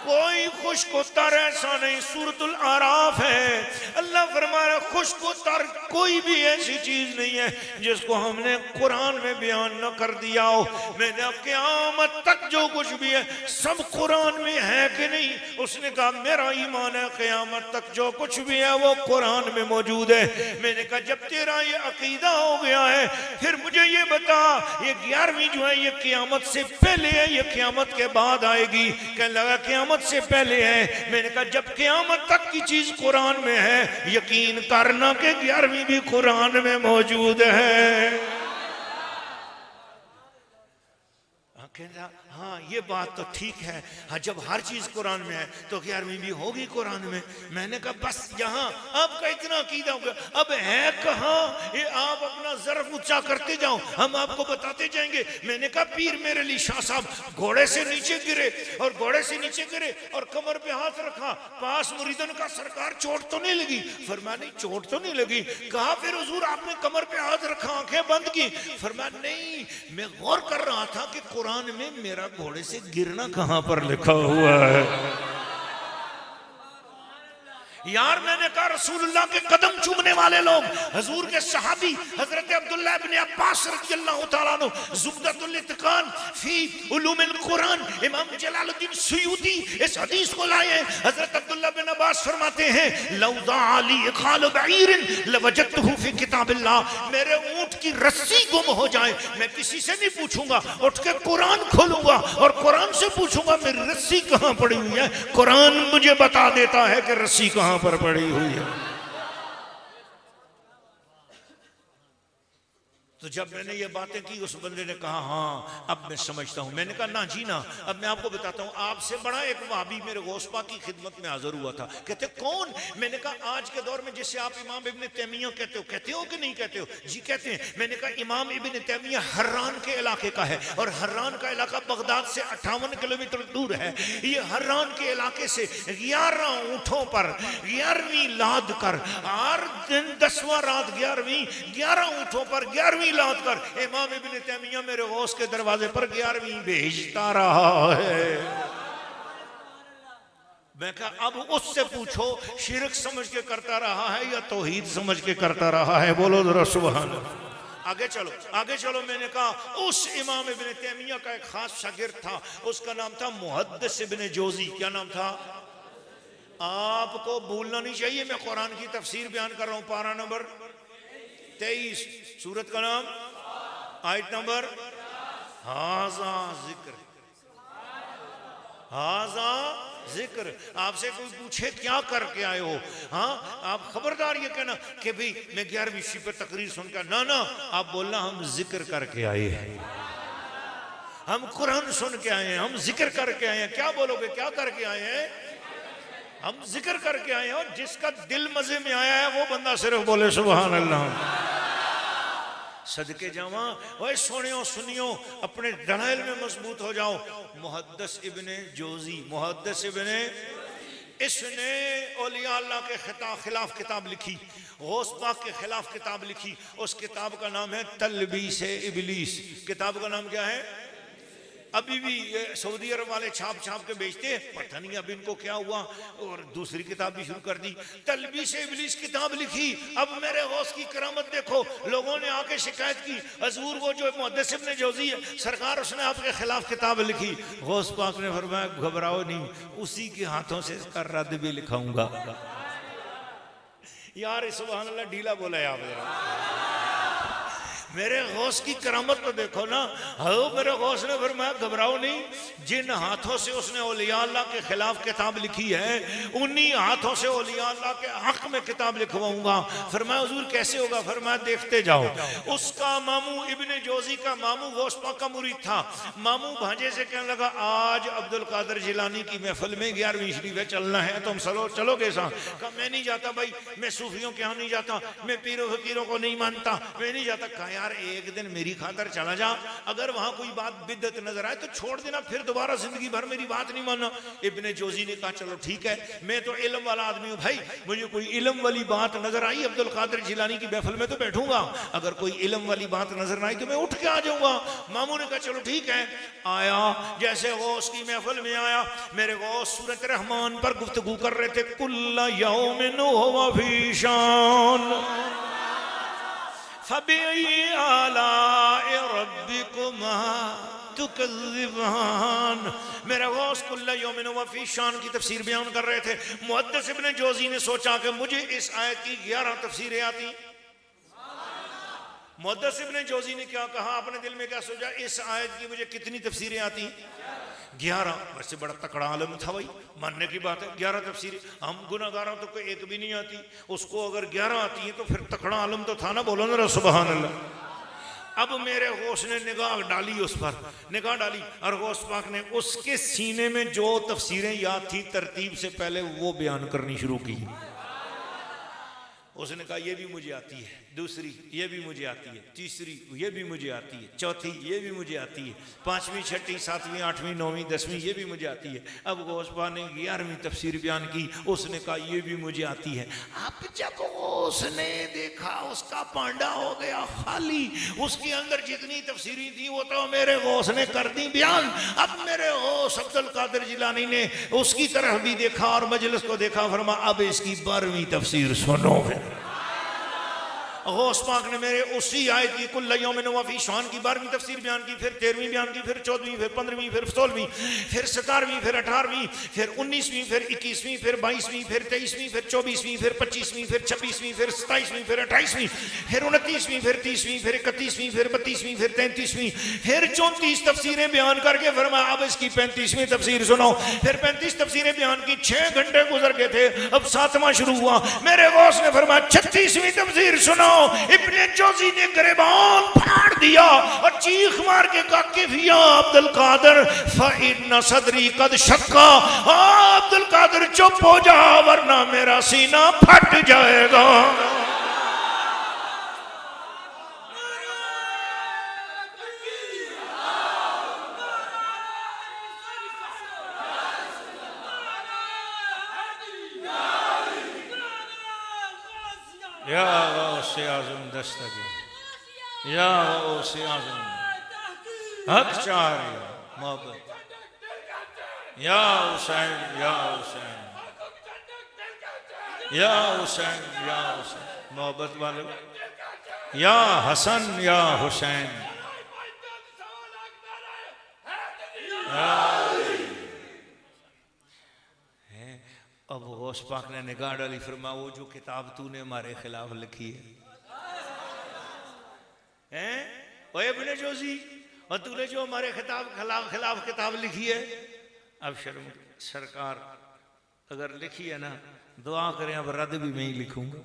कोई खुश्क तर ऐसा नहीं। सूरतुल आराफ है, अल्लाह फरमा रहा खुश्क तर कोई भी ऐसी चीज नहीं है जिसको हमने कुरान में बयान न कर दिया हो। मैंने अब क़यामत तक जो कुछ भी है सब कुरान में है कि नहीं? उसने कहा मेरा ईमान है क़यामत तक जो कुछ भी है वो कुरान में मौजूद है। मैंने कहा जब तेरा ये अकीदा हो गया है फिर मुझे ये बता, ये 11वीं जो है ये क़यामत से पहले है, ये क़यामत के बाद आएगी? कहने लगा क़यामत से पहले है। मैंने कहा जब क़यामत तक की चीज कुरान में है यकीन करना कि 11वीं भी कुरान में मौजूद है। हाँ ये बात तो ठीक है। हाँ जब हर चीज कुरान में है तो 11वीं भी होगी कुरान में। मैंने कहा बस यहाँ आपका इतना अकीदा हो गया, अब है कहाँ? ये आप अपना ज़र्फ ऊंचा करते जाओ, हम आपको बताते जाएंगे। मैंने कहा पीर मेरे लिए शाह साहब घोड़े से नीचे गिरे और घोड़े से नीचे गिरे और कमर पे हाथ रखा, पास मुरीदन का सरकार चोट तो नहीं लगी? फरमाया नहीं चोट तो नहीं लगी। कहा फिर हुजूर आपने कमर पे हाथ रखा, आंखें बंद की? फरमाया नहीं मैं गौर कर रहा था कि कुरान में मेरा घोड़े से गिरना कहां पर लिखा हुआ है। यार मैंने कहा रसूलुल्लाह के कदम चूमने वाले लोग हजूर के सहाबी हजरत अब्दुल्लाह इब्न अब्बास रज़ियल्लाहु तआला अन्हु ज़ुबदतुल इत्क़ान फी उलूमिल कुरान इमाम जलालुद्दीन सुयूती इस हदीस को लाए हैं। हजरत अब्दुल्लाह बिन अब्बास फरमाते हैं लौदा अली खाल बईरिन लवजदतहु फी किताबिल्लाह, मेरे ऊंट की रस्सी गुम हो जाए मैं किसी से नहीं पूछूंगा, उठ के कुरान खोलूंगा और कुरान से पूछूंगा मेरी रस्सी कहां पड़ी हुई है, कुरान मुझे बता देता है कि रस्सी कहां पर पड़ी हुई है। तो जब मैंने ये बातें की उस बंदे ने कहा हाँ अब मैं समझता हूं। मैंने कहा ना जी ना, अब मैं आपको बताता हूं, आपसे बड़ा एक वहाबी मेरे गौस पाक की खिदमत में हाजिर हुआ था। कहते कौन? मैंने कहा आज के दौर में जिसे आप इमाम इब्न तैमिया कहते हो कि नहीं कहते हो? जी कहते हैं। मैंने कहा इमाम इब्न तैमिया हर्रान के इलाके का है और हर्रान का इलाका बगदाद से 58 किलोमीटर दूर है। ये हर्रान के इलाके से 11 ऊँटों पर 11वीं लाद कर हर दिन 10वां रात 11 ऊँटों पर 11वीं लाद कर इमाम इब्न तैमिया मेरे गौस के दरवाजे पर 11वीं भेजता रहा है। मैं कहा अब उससे पूछो शिरक समझ के करता रहा है या तौहीद समझ के करता रहा है? बोलो जरा सुभान अल्लाह। आगे चलो। मैंने कहा उस इमाम इब्न तैमिया का एक खास शागिर्द था, उसका नाम था मुहद्दिस इब्न जोजी। क्या नाम था? आपको भूलना नहीं चाहिए, मैं कुरान की तफसीर बयान कर रहा हूं। पारा नंबर 23, सूरत का नाम, आयत नंबर हाजा जिक्र। हाजा जिक्र। आपसे कोई पूछे क्या करके आए हो, हाँ आप खबरदार ये कहना कि भाई मैं 11वीं शी पे तकरीर सुनकर, ना आप बोलना हम जिक्र करके आए हैं, हम कुरान सुन के आए हैं, हम जिक्र करके आए हैं। क्या बोलोगे क्या करके आए हैं? हम जिक्र करके आए हैं। और जिसका दिल मजे में आया है वो बंदा सिर्फ बोले सुभान अल्लाह। सदके जावा ओए सुनियो सुनियो, अपने दलाइल में मजबूत हो जाओ। मुहद्दिस इब्ने जोजी, मुहद्दिस इब्ने, इसने औलिया अल्लाह के खिलाफ किताब लिखी, गौस पाक के खिलाफ किताब लिखी। उस किताब का नाम है तलबीस इबलीस। किताब का नाम क्या है? अभी भी सऊदी अरब वाले छाप के बेचते हैं, पता नहीं अब इनको क्या हुआ, और दूसरी किताब भी शुरू कर दी। तलबीस इबलीस किताब लिखी। अब मेरे गौस की करामत देखो, लोगों ने आके शिकायत की हजूर वो जो मुहद्दिस इब्न जोजी है सरकार, उसने आपके खिलाफ किताब लिखी। गौस पाक ने फरमाया घबराओ नहीं, उसी के हाथों से इसका रद्द भी लिखाऊंगा। यार सुभान अल्लाह, ढीला बोला है आप। मेरे गौस की करामत तो देखो ना। हो मेरे गौस ने फरमाया घबराओ नहीं, जिन हाथों से उसने औलिया अल्लाह के खिलाफ किताब लिखी है उन्हीं हाथों से औलिया अल्लाह के हक में किताब लिखवाऊंगा। फरमाया हुजूर कैसे होगा? फरमाया देखते जाओ। उसका मामू इब्ने जोजी का मामू गौस पाक का मुरीद था। मामू भांजे से कहने लगा आज अब्दुल कादिर जिलानी की महफिल में 11वीं शरीफ है, चलना है, तुम चलोगे साथ? कहा मैं नहीं जाता भाई, मैं सूफियों के यहाँ नहीं जाता, मैं पीरों फकीरों को नहीं मानता, मैं नहीं जाता। कहा यार एक दिन मेरी खातर चला जा, अगर वहां कोई बात बिदअत नजर आए तो छोड़ देना, फिर दोबारा जिंदगी भर मेरी बात नहीं मानना। इब्ने जोजी ने कहा चलो ठीक है, मैं तो इल्म वाला आदमी हूं भाई, मुझे कोई इल्म वाली बात नजर आई अब्दुल कादिर जिलानी की महफिल में तो बैठूंगा, अगर कोई इल्म वाली बात नजर ना आई तो मैं उठ के आ जाऊंगा। मामू ने कहा चलो ठीक है। आया, जैसे गौस की महफिल में आया, मेरे गौस सूरत रहमान पर गुफ्तगू कर रहे थे। कुल्ला यौमिन हुवा फी शान फबिअय्यि आलाइ रब्बिकुमा तुकज़्ज़िबान। मेरा गौस कुल्ला यौमिन हुवा फी शान की तफसीर बयान कर रहे थे। मुहद्दिस इब्न जोजी ने सोचा कि मुझे इस आयत की 11 तफसीरें आती। मुहद्दिस इब्न जोजी ने क्या कहा, अपने दिल में क्या सोचा, इस आयत की मुझे कितनी तफसीरें आती? 11। वैसे बड़ा तकड़ा आलम था भाई, मानने की बात है। 11 तफसीरें, हम गुनाहगारों तो कोई एक भी नहीं आती, उसको अगर 11 आती है तो फिर तकड़ा आलम तो था ना। बोलो ना सुभान अल्लाह। अब मेरे गौस ने निगाह डाली उस पर, निगाह डाली और गौस पाक ने उसके सीने में जो तफसीरें याद थी तरतीब से पहले वो बयान करनी शुरू की। उसने कहा ये भी मुझे आती है, दूसरी ये भी मुझे आती है, तीसरी ये भी मुझे आती है, चौथी ये भी मुझे आती है, पांचवी, छठी, सातवीं, आठवीं, नौवीं, दसवीं ये भी मुझे आती है। अब गौसपा ने 11वीं तफसीर बयान की, उसने कहा ये भी मुझे आती है। अब जब उसने देखा उसका पांडा हो गया खाली, उसके अंदर जितनी तफसीरी थी वो तो मेरे गौस ने कर दी बयान। अब मेरे गौस अब्दुल कादिर जिलानी ने उसकी तरफ भी देखा और मजलिस को देखा, फरमा अब इसकी 12वीं तफसीर सुनो। गौस पाक ने मेरे उसी आयत की कुल यौमिन व फी शान की 12वीं तफसीर बयान की, फिर 13वीं बयान की, फिर 14वीं, फिर 15वीं, फिर 16वीं, फिर 17वीं, फिर 18वीं, फिर 19वीं, फिर 21वीं, फिर 22वीं, फिर 23वीं, फिर 24वीं, फिर 25वीं, फिर 26वीं, फिर 27वीं, फिर 28वीं, फिर 29वीं, फिर 30वीं, फिर 31वीं, फिर 32वीं, फिर 33वीं, फिर 34 तफसीरें बयान करके फरमाया अब इसकी 35वीं तफसीर सुनो। फिर 35 तफसीरें बयान की, 6 घंटे गुजर गए थे, अब 7वां शुरू हुआ। मेरे गौस ने फरमाया 36वीं तफसीर सुनो। इब्ने जोजी ने गिरबान फाड़ दिया और चीख मार के कहा कि या अब्दुल कादिर फइन्न सदरी कद शक्का, अब्दुल कादिर चुप हो जा वरना मेरा सीना फट जाएगा। या गौसे आज़म दस्तगीर, या गौसे आज़म हक चारी मोहब्बत, या हुसैन, या हुसैन, या हुसैन, या हुसैन मोहब्बत वालों, या हसन, या हुसैन, अब गौस पाक ने निगाह डाली, फरमा वो जो किताब तूने हमारे खिलाफ लिखी है ओए इब्ने जोजी, और तूने जो हमारे खिलाफ किताब लिखी है, अब शर्म सरकार अगर लिखी है ना दुआ करें अब रद्द भी मैं ही लिखूंगा।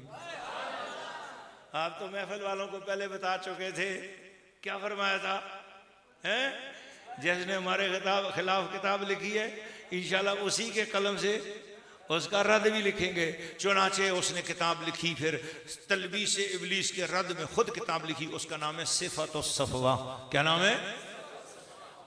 आप तो महफिल वालों को पहले बता चुके थे, क्या फरमाया था हैं? जिसने हमारे खिलाफ किताब लिखी है इंशाल्लाह उसी के कलम से उसका रद्द भी लिखेंगे। चुनाचे उसने किताब लिखी, फिर तलबीस इब्लीस के रद्द में खुद किताब लिखी, उसका नाम है सिफत सफवा। क्या नाम है?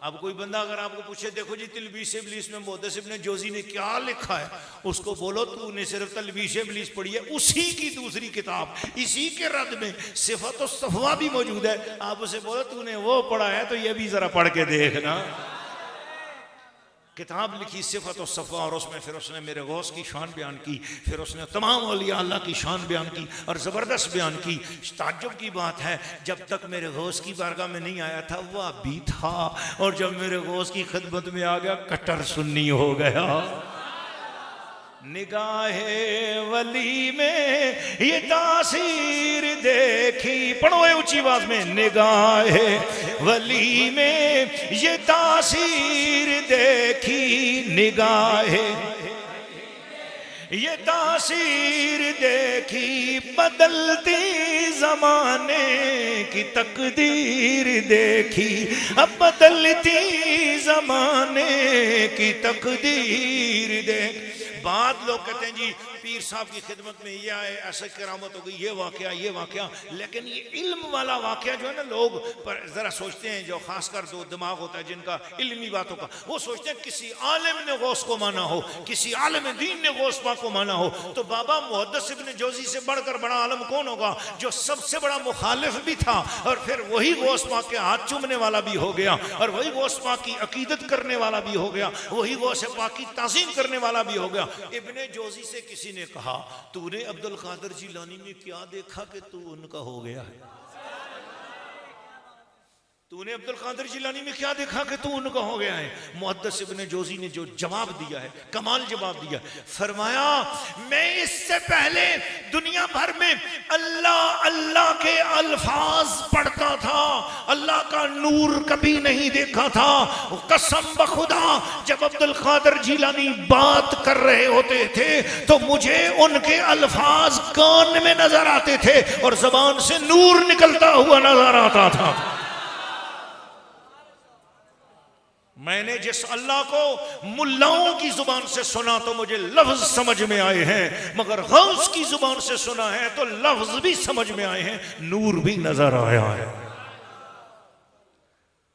अब कोई बंदा अगर आपको पूछे देखो जी तलबीस इब्लीस में मुहद्दिस इब्ने जोजी ने क्या लिखा है, उसको बोलो तूने सिर्फ तलबीस इब्लीस पढ़ी है, उसी की दूसरी किताब इसी के रद्द में सिफत सफवा भी मौजूद है। आप उसे बोलो तूने वो पढ़ा है तो ये भी जरा पढ़ के देखना। किताब लिखी सिफत और सफ़ा, और उसमें फिर उसने मेरे गौस की शान बयान की, फिर उसने तमाम औलिया अल्लाह की शान बयान की और ज़बरदस्त बयान की। ताज्जुब की बात है जब तक मेरे गौस की बारगाह में नहीं आया था वह भी था, और जब मेरे गौस की खिदमत में आ गया कट्टर सुन्नी हो गया। निगाहे वली में ये तासीर देखी, पढ़ो ऊंची आवाज में, निगाहे वली में ये तासीर देखी, निगाहे ये तासीर देखी, बदलती जमाने की तकदीर देखी, अब बदलती जमाने की तकदीर देख। बाद लोग कहते हैं जी पीर साहब की खिदमत में ये आए ऐसे करामत हो गई, ये वाकया, लेकिन ये इल्म वाला वाकया जो है ना, लोग पर ज़रा सोचते हैं, जो खासकर जो दिमाग होता है जिनका इल्मी बातों का, वो सोचते हैं किसी आलिम ने गौस को माना हो, किसी आलिम दीन ने गौस पाक को माना हो। तो बाबा मुहद्दिस इब्ने जोजी से बढ़कर बड़ा आलम कौन होगा, जो सबसे बड़ा मुखालिफ भी था और फिर वही गौस पाक के हाथ चूमने वाला भी हो गया, और वही गौस पाक की अकीदत करने वाला भी हो गया, वही गौस पाक की ताज़ीम करने वाला भी हो गया। इब्ने जोजी से किसी ने कहा तूने अब्दुल कादिर जिलानी में क्या देखा कि तू उनका हो गया है? तूने अब्दुल कादिर जिलानी में क्या देखा कि तू उनका हो गया है? मुहद्दिस इब्ने जोजी ने जो जवाब दिया है, कमाल जवाब दिया, फरमाया मैं इससे पहले दुनिया भर में अल्लाह अल्लाह के अल्फाज पढ़ता था, अल्लाह का नूर कभी नहीं देखा था। कसम बखुदा जब अब्दुल कादिर जिलानी बात कर रहे होते थे तो मुझे उनके अल्फाज कान में नजर आते थे और जबान से नूर निकलता हुआ नजर आता था। मैंने जिस अल्लाह को मुल्लाओं की जुबान से सुना तो मुझे लफ्ज समझ में आए हैं, मगर गौस की जुबान से सुना है तो लफ्ज भी समझ में आए हैं, नूर भी नजर आया है।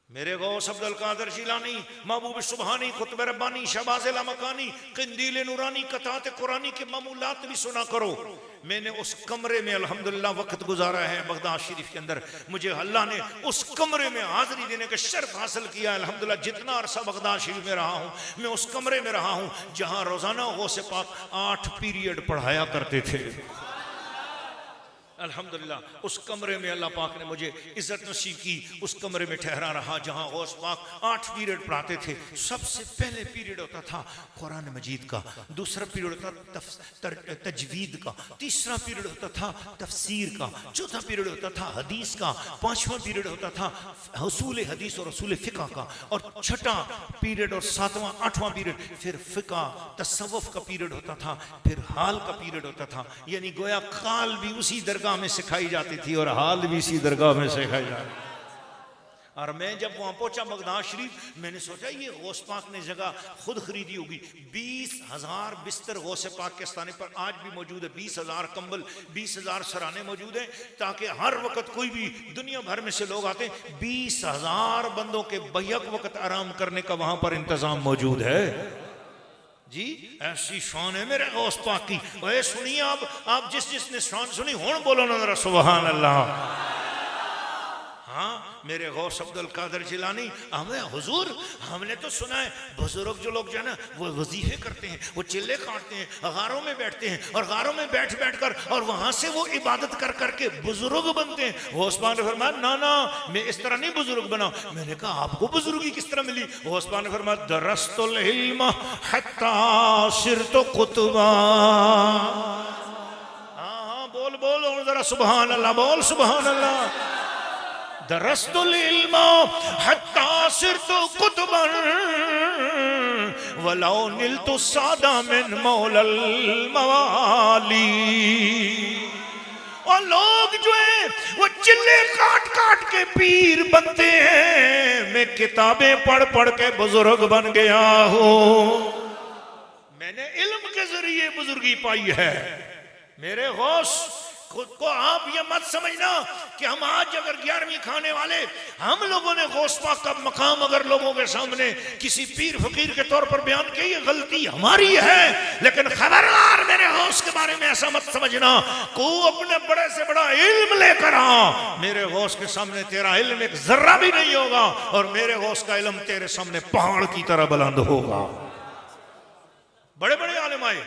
मेरे गौस अब्दुल कादिर जिलानी, महबूब सुबहानी, खुतब रब्बानी, शहबाज़ लामकानी, क़िंदील नूरानी, कतात कुरानी के मामूलात भी सुना करो। मैंने उस कमरे में अल्हम्दुलिल्लाह वक्त गुजारा है बगदाद शरीफ के अंदर। मुझे अल्लाह ने उस कमरे में हाजिरी देने का शर्फ हासिल किया है अल्हम्दुलिल्लाह। जितना अरसा बगदाद शरीफ में रहा हूँ, मैं उस कमरे में रहा हूँ जहाँ रोजाना गौसे पाक 8 पीरियड पढ़ाया करते थे। अल्हम्दुलिल्लाह उस कमरे में अल्लाह पाक ने मुझे इज्जत नसीब की। उस कमरे में ठहरा रहा जहाँ गौस पाक 8 पीरियड पढ़ाते थे। सबसे पहले पीरियड होता था कुरान मजीद का, दूसरा पीरियड होता था तजवीद का, तीसरा पीरियड होता था तफसीर का, चौथा पीरियड होता था हदीस का, पांचवा पीरियड होता था हसूल हदीस और हसूल फ़िक़ा का, और छठा पीरियड और सातवां आठवां पीरियड फिर फ़िक़ा तसव्वुफ़ का पीरियड होता था, फिर हाल का पीरियड होता था। यानी गोया काल भी उसी दरगाह में सिखाई जाती थी और हाल भी इसी दरगाह में सिखाई जाती। और मैं जब वहां पहुंचा बगदाद शरीफ, मैंने सोचा ये गौस पाक ने जगह खुद खरीदी होगी। 20,000 बिस्तर गौस पाक के स्थान पर आज भी मौजूद है, 20,000 कंबल, 20,000 सराने मौजूद हैं, ताकि हर वक्त कोई भी दुनिया भर में से लोग आते हैं, 20,000 बंदों के बैक वक्त आराम करने का वहां पर इंतजाम मौजूद है। जी ऐसी शान है मेरे गौस पाक की। ओए सुनिए आप जिसने शान सुनी हुण बोलो ना जरा सुभान अल्लाह। हाँ मेरे गौस अब्दुल कादिर जिलानी, हमें हुजूर हमने तो सुना है बुजुर्ग जो लोग जो है ना वो वजीफे करते हैं, वो चिल्ले काटते हैं, गारों में बैठते हैं और गारों में बैठ कर और वहां से वो इबादत कर करके बुजुर्ग बनते हैं। गौस पाक ने फरमाया ना ना मैं इस तरह नहीं बुजुर्ग बना। मैंने कहा आपको बुजुर्गी किस तरह मिली? गौस पाक ने फरमाया दरस्तुल इल्म हत्ता सिरतु कुतुबा। हाँ बोल बोल और जरा सुभान अल्लाह बोल, सुभान अल्लाह। दरस्तुल इल्म हत्ता सिरतु कुतुबन वलौ निलतु सादा मिन मौलल मवाली। और लोग जो है वो चिल्ले काट काट के पीर बनते हैं, मैं किताबें पढ़ के बुजुर्ग बन गया हूँ। मैंने इल्म के जरिए बुजुर्गी पाई है। मेरे गौस खुद को आप ये मत समझना कि हम आज अगर 11वीं खाने वाले हम लोगों ने गौस पाक का मकाम अगर लोगों के सामने किसी पीर फकीर के तौर पर बयान की, ये गलती हमारी है। लेकिन खबरदार मेरे गौस के बारे में ऐसा मत समझना को अपने बड़े से बड़ा इल्म लेकर आ, मेरे गौस के सामने तेरा इल्म एक जर्रा भी नहीं होगा और मेरे गौस का इल्म तेरे सामने पहाड़ की तरह बुलंद होगा। बड़े बड़े आलिम आए।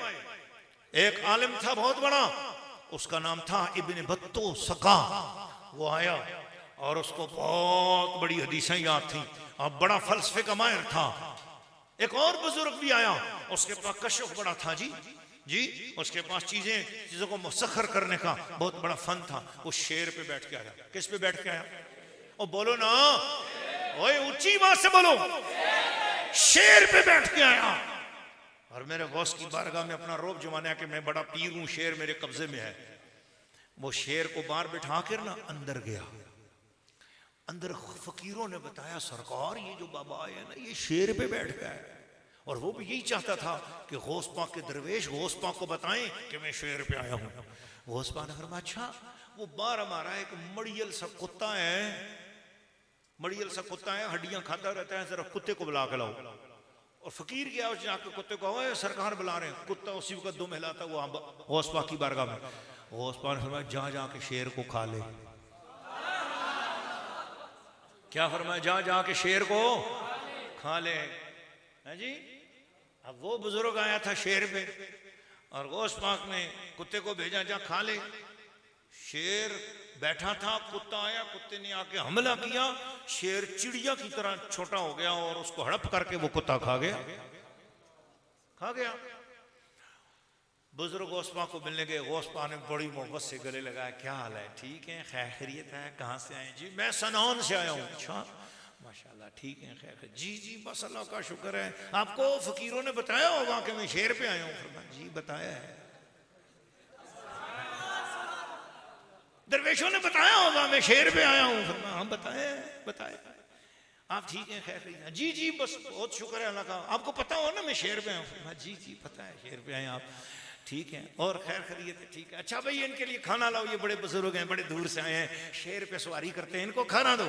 एक आलिम था बहुत बड़ा, उसका नाम था इब्न बत्तो सका। वो आया और उसको बहुत बड़ी हदीसें याद थी और बड़ा फलसफे का माहिर था। एक और बुजुर्ग भी आया, उसके पास कशफ बड़ा था जी उसके पास चीजों को मुसख्खर करने का बहुत बड़ा फन था। वो शेर पे बैठ के आया। किस पे बैठ के आया? ओ बोलो ना, ओए ऊंची बात से बोलो। शेर पे बैठ के आया और मेरे गौस की बारगाह में अपना रोब जमाना कि मैं बड़ा पीर हूं, शेर मेरे कब्जे में है। वो शेर को बाहर बिठा कर ना अंदर गया। अंदर फकीरों ने बताया सरकार ये जो बाबा आए हैं ना ये शेर पे बैठ गया है। और वो भी यही चाहता था कि गौस पाक के दरवेश गौस पाक को बताएं कि मैं शेर पे आया हूं। गौस पाक ने फरमाया अच्छा। वो बाहर हमारा एक मड़ियल सा कुत्ता है, हड्डियां खाता रहता है, जरा कुत्ते को बुला के लाओ। और फकीर गया उस जाके कुत्ते को, सरकार बुला रहे हैं। कुत्ता उसी वक्त दुम हिलाता वो गौस पाक की बारगाह में। गौस पाक ने फरमाया जा जाके शेर को खा ले। क्या फरमाया? जा जाके शेर को खा ले। है जी। अब वो बुजुर्ग आया था शेर पे और गौस पाक ने कुत्ते को भेजा जा खा ले। शेर बैठा था, कुत्ता आया, कुत्ते ने आके हमला किया। शेर चिड़िया की तरह छोटा हो गया और उसको हड़प करके वो कुत्ता खा गया। बुजुर्ग गौस पाक को मिलने गए। गौस पाक ने बड़ी मोहब्बत से गले लगाया। क्या हाल है? ठीक है, खैरियत है? कहाँ से आए? जी मैं सनान से आया हूँ। अच्छा माशाल्लाह, ठीक है, खैर। जी बस अल्लाह का शुक्र है। आपको फकीरों ने बताया होगा कि मैं शेर पे आया हूँ। जी बताया है। दरवेशों ने बताया होगा मैं शेर पे आया हूँ। हाँ बताया। आप ठीक हैं? खैर? जी जी बस बहुत शुक्र है अल्लाह का। आपको पता हो ना मैं शेर पे हूँ? जी जी पता है शेर पे हैं आप। ठीक है और खैर खैरियत है? ठीक है। अच्छा भाई इनके लिए खाना लाओ, ये बड़े बुजुर्ग हैं, बड़े दूर से आए हैं, शेर पे सवारी करते हैं, इनको खाना दो।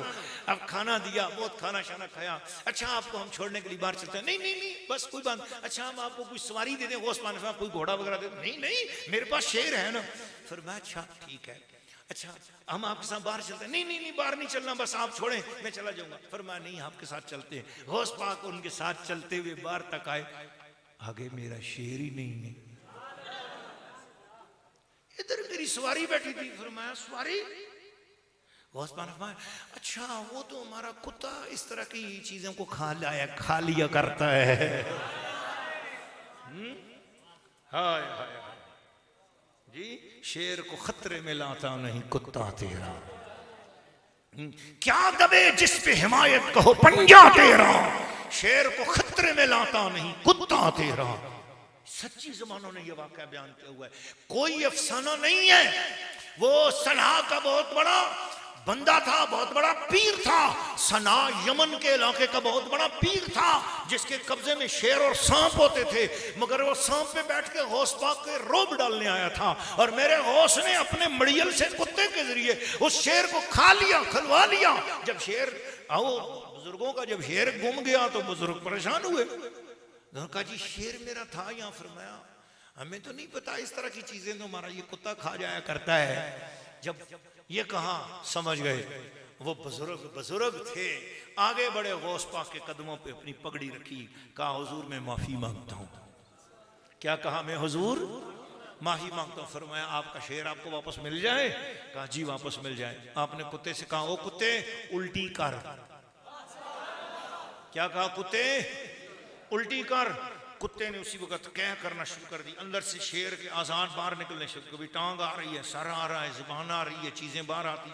अब खाना दिया, बहुत खाना शाना खाया। अच्छा आपको हम छोड़ने के लिए बाहर चलते हैं? नहीं नहीं नहीं बस कोई बात। अच्छा हम आपको कोई सवारी दे दें, गोस्पान कोई घोड़ा वगैरह दे? नहीं नहीं मेरे पास शेर है ना। फिर मैं अच्छा ठीक है, अच्छा हम आपके साथ बाहर चलते हैं? नहीं नहीं नहीं बाहर नहीं चलना, बस आप छोड़ें मैं चला जाऊंगा। फिर मैं नहीं आपके साथ चलते हैं। गौस पाक उनके साथ चलते हुए बाहर तक आए, आगे मेरा शेर ही नहीं है, इधर मेरी सवारी बैठी थी। फिर मैं सवारी? गौस पाक फरमाया अच्छा वो तो हमारा कुत्ता इस तरह की चीजों को खा लिया करता है। हाय हाय जी, शेर को खतरे में लाता नहीं कुत्ता तेरा। क्या दबे जिस पे हिमायत कहो पंजा तेरा, शेर को खतरे में लाता नहीं कुत्ता तेरा। सच्ची ज़बानों ने यह वाक़या बयान किया हुआ है, कोई अफसाना नहीं है। वो सना का बहुत बड़ा बंदा था, बहुत बड़ा पीर था। सना यमन के इलाके का बहुत बड़ा पीर था जिसके कब्जे में शेर और सांप होते थे, मगर वो सांप पे बैठ के गौस पाक के रोब डालने आया था और मेरे गौस ने अपने मड़ियल से कुत्ते के जरिए उस शेर को खा लिया, खलवा लिया। जब शेर आओ बुजुर्गों का, जब शेर गुम गया तो बुजुर्ग परेशान हुए। कहा जी शेर मेरा था यहाँ। फरमाया हमें तो नहीं पता, इस तरह की चीजें तो हमारा ये कुत्ता खा जाया करता है। जब ये कहा समझ गए वो बुजुर्ग थे, आगे बड़े गौस पाक के कदमों पे अपनी पगड़ी रखी, कहा हुजूर मैं माफी मांगता हूं। क्या कहा? मैं हुजूर माफी मांगता हूं। फरमाया आपका शेर आपको वापस मिल जाए? कहा जी वापस मिल जाए। आपने कुत्ते से कहा ओ कुत्ते उल्टी कर। क्या कहा? कुत्ते उल्टी कर। कुत्ते ने उसी वक्त क्या करना शुरू कर दी, अंदर से शेर के आजाद बाहर निकलने शुरू। कभी टांग आ रही है, सर आ रहा है, जुबान आ रही है, चीजें बाहर आती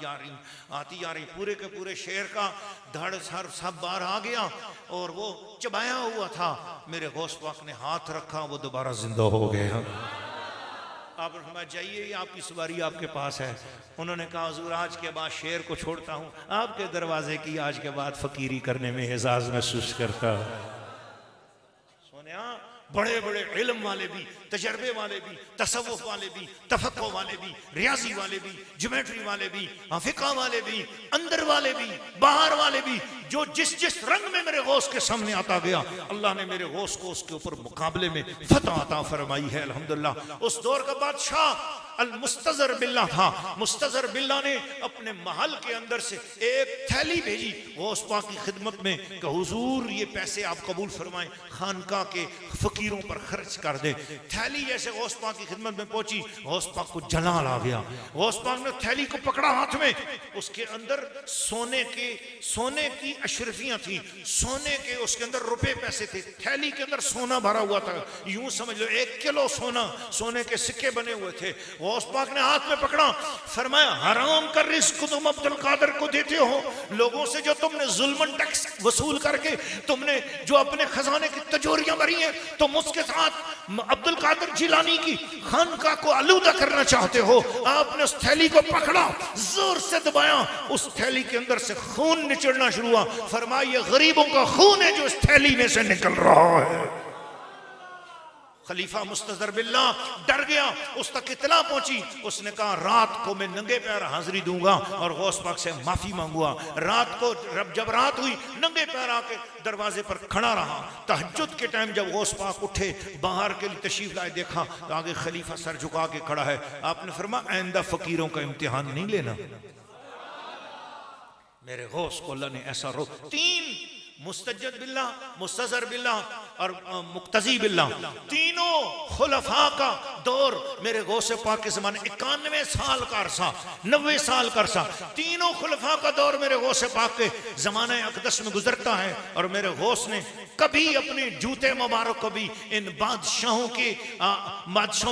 जा रही, पूरे के पूरे शेर का धड़ सर सब बाहर आ गया और वो चबाया हुआ था। मेरे गौस पाक ने हाथ रखा, वो दोबारा जिंदा हो गया। आप फरमाया जाइए आपकी सवारी आपके पास है। उन्होंने कहा हुजूर आज के बाद शेर को छोड़ता हूँ, आपके दरवाजे की आज के बाद फकीरी करने में एजाज महसूस करता हूँ। बड़े बड़े इल्म वाले भी, तजर्बे वाले भी, तसव्वुफ वाले भी, तफक्कुह वाले भी, रियाजी वाले भी, ज्योमेट्री वाले भी, फिक़ह वाले भी, अंदर वाले भी, बाहर वाले भी, जो जिस जिस रंग में मेरे गौस के सामने आता गया, अल्लाह ने मेरे गौस को उसके ऊपर मुकाबले में फतह अता फरमाई है अल्हम्दुलिल्लाह। उस दौर का बादशाह अल मुस्तज़र बिल्ला था। मुस्तज़र बिल्ला ने अपने महल के अंदर से एक थैली भेजी गौस पाक की खिदमत में कि हुजूर ये पैसे आप कबूल फरमाएं, खानका के फकीरों पर खर्च कर दें। थैली जैसे गौस पाक की खिदमत में पहुंची, गौस पाक को जलाल आ गया। गौस पाक ने थैली को पकड़ा हाथ में, उसके अंदर सोने की अशरफियां थी, सोने के उसके अंदर रुपए पैसे थे। थैली के अंदर सोना भरा हुआ था, यूं समझ लो 1 किलो सोने के सिक्के बने हुए थे। गौस पाक ने हाथ में पकड़ा, फरमाया हराम का रिस्क तुम अब्दुल कादिर को देते हो, लोगों से जो तुमने जुल्मन टैक्स वसूल करके तुमने जो अपने खजाने की तिजोरियां भरी हैं, तुम उसके साथ अब्दुल कादिर जिलानी की खानका को आलूदा करना चाहते हो। आपने उस थैली को पकड़ा, जोर से दबाया, उस थैली के अंदर से खून निचड़ना शुरू हुआ। फरमाया ये गरीबों का खून है जो इस थैली में से निकल रहा है। खलीफा मुस्तज़र बिल्ला डर गया, उस तक इत्तला पहुंची, उसने कहा रात को मैं नंगे पैर हाजिरी दूंगा और गौस पाक से माफी मांगूंगा। रात को जब रात हुई नंगे पैर आके दरवाजे पर खड़ा रहा। तहज्जुद के टाइम जब गौस पाक उठे बाहर के लिए तशरीफ लाए, देखा तो आगे खलीफा सर झुका के खड़ा है। आपने फरमाया आइंदा फकीरों का इम्तिहान नहीं लेना। मेरे गौस को अल्लाह ने ऐसा रोक, 3 मुस्तजद बिल्ला, मुस्तज़र बिल्ला और मुक्तजी बिल्ला, तीनों खुलफा का दौर मेरे गौसे पाक के ज़माने 91 साल का अरसा, 90 साल का अरसा, तीनों खुलफा का दौर मेरे गौसे पाक के ज़माने अक़दस में गुजरता है। और मेरे गौस ने कभी अपने जूते मुबारक को भी इन बादशाहों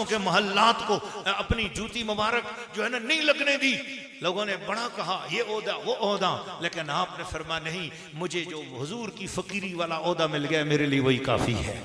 के महल्लात को अपनी जूती मुबारक जो है ना नहीं लगने दी। लोगों ने बड़ा कहा ये ओहदा वो ओहदा, लेकिन आपने फरमाया नहीं, मुझे जो हुजूर की फकीरी वाला ओहदा मिल गया मेरे लिए वही काफी है।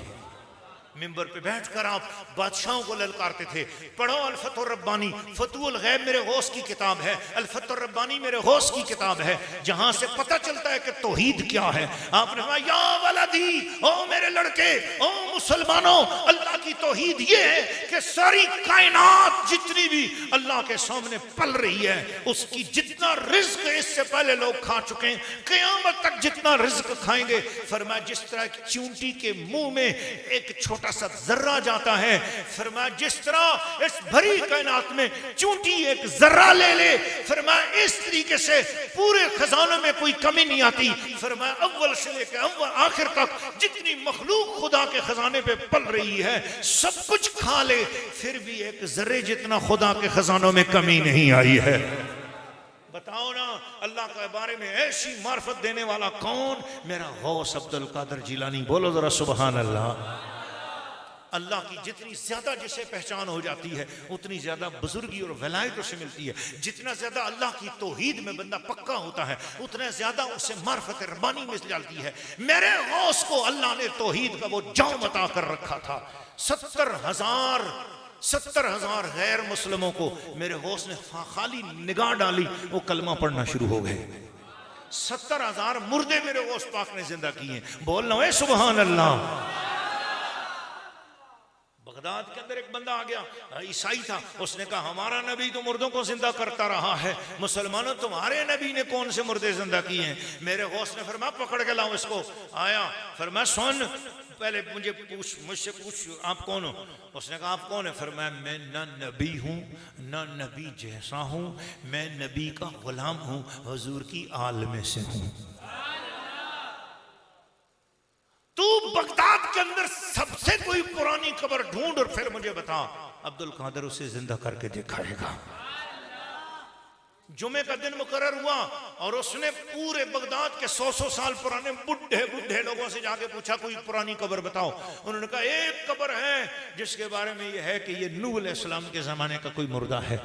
मिंबर पे बैठकर आप बादशाहों को ललकारते थे, पढ़ो अल फतुर रब्बानी, फतुल गैब मेरे गौस की किताब है, अल फतुर रब्बानी मेरे गौस की किताब है, जहां से पता चलता है कि तौहीद क्या है। आपने कहा या वलदी, ओ मेरे लड़के, ओ मुसलमानों, अल्लाह की तौहीद ये है कि सारी कायनात जितनी भी अल्लाह के सामने पल रही है, उसकी जितना रिज्क इससे पहले लोग खा चुके हैं, क़यामत तक जितना रिज्क खाएंगे। फरमाया जिस तरह चींटी के मुंह में एक छोटा सा जर्रा जाता है, फरमाया जिस तरह इस भरी कायनात में चींटी एक जर्रा ले ले, फरमाया इस तरीके से पूरे खजानों में कोई कमी नहीं आती। फरमाया अव्वल से लेकर अव्वल आखिर तक जितनी मखलूक खुदा के खजाने पे पल रही है, सब कुछ खा ले, फिर भी एक जर्रे जितना खुदा के खजानों में कमी नहीं आई है। बताओ ना, अल्लाह के बारे में ऐसी मार्फत देने वाला कौन? मेरा गौस अब्दुल कादिर जिलानी। बोलो जरा सुभान अल्लाह। अल्लाह की जितनी ज्यादा जिसे पहचान हो जाती है, उतनी ज्यादा बुजुर्गी और वलायत उसे मिलती है। जितना ज्यादा अल्लाह की तौहीद में बंदा पक्का होता है, उतना ज्यादा उसे मार्फत रब्बानी मिल जाती है। मेरे गौस को अल्लाह ने तौहीद का वो जाम अता कर रखा था। 70,000 गैर मुस्लिमों को मेरे गौस ने खाली निगाह डाली, वो कलमा पढ़ना शुरू हो गए। 70,000 मुर्दे मेरे गौस पाक ने जिंदा किए। बोलना है सुभान अल्लाह। बगदाद के अंदर एक बंदा आ गया, ईसाई था, उसने कहा हमारा नबी तो मुर्दों को जिंदा करता रहा है, मुसलमानों तुम्हारे नबी ने कौन से मुर्दे जिंदा किए हैं? मेरे गौस ने फरमाया पकड़ के लाओ इसको। आया, फरमाया सुन, पहले मुझसे पूछ आप कौन हो? उसने कहा आप कौन है? फरमाया मैं न नबी हूँ न नबी जैसा हूँ, मैं नबी का गुलाम हूँ, हुजूर की आल में से हूँ। तू बगदाद के अंदर सबसे कोई पुरानी कब्र ढूंढ और फिर मुझे बता। अब्दुल कादिर उसे जिंदा करके दिखाएगा। जुमे का दिन मुकर्रर हुआ और उसने पूरे बगदाद के 100 साल पुराने बुढ़े लोगों से जाके पूछा कोई पुरानी कब्र बताओ। उन्होंने कहा एक कब्र है जिसके बारे में यह है कि ये नूह अलैहिस्सलाम के जमाने का कोई मुर्दा है।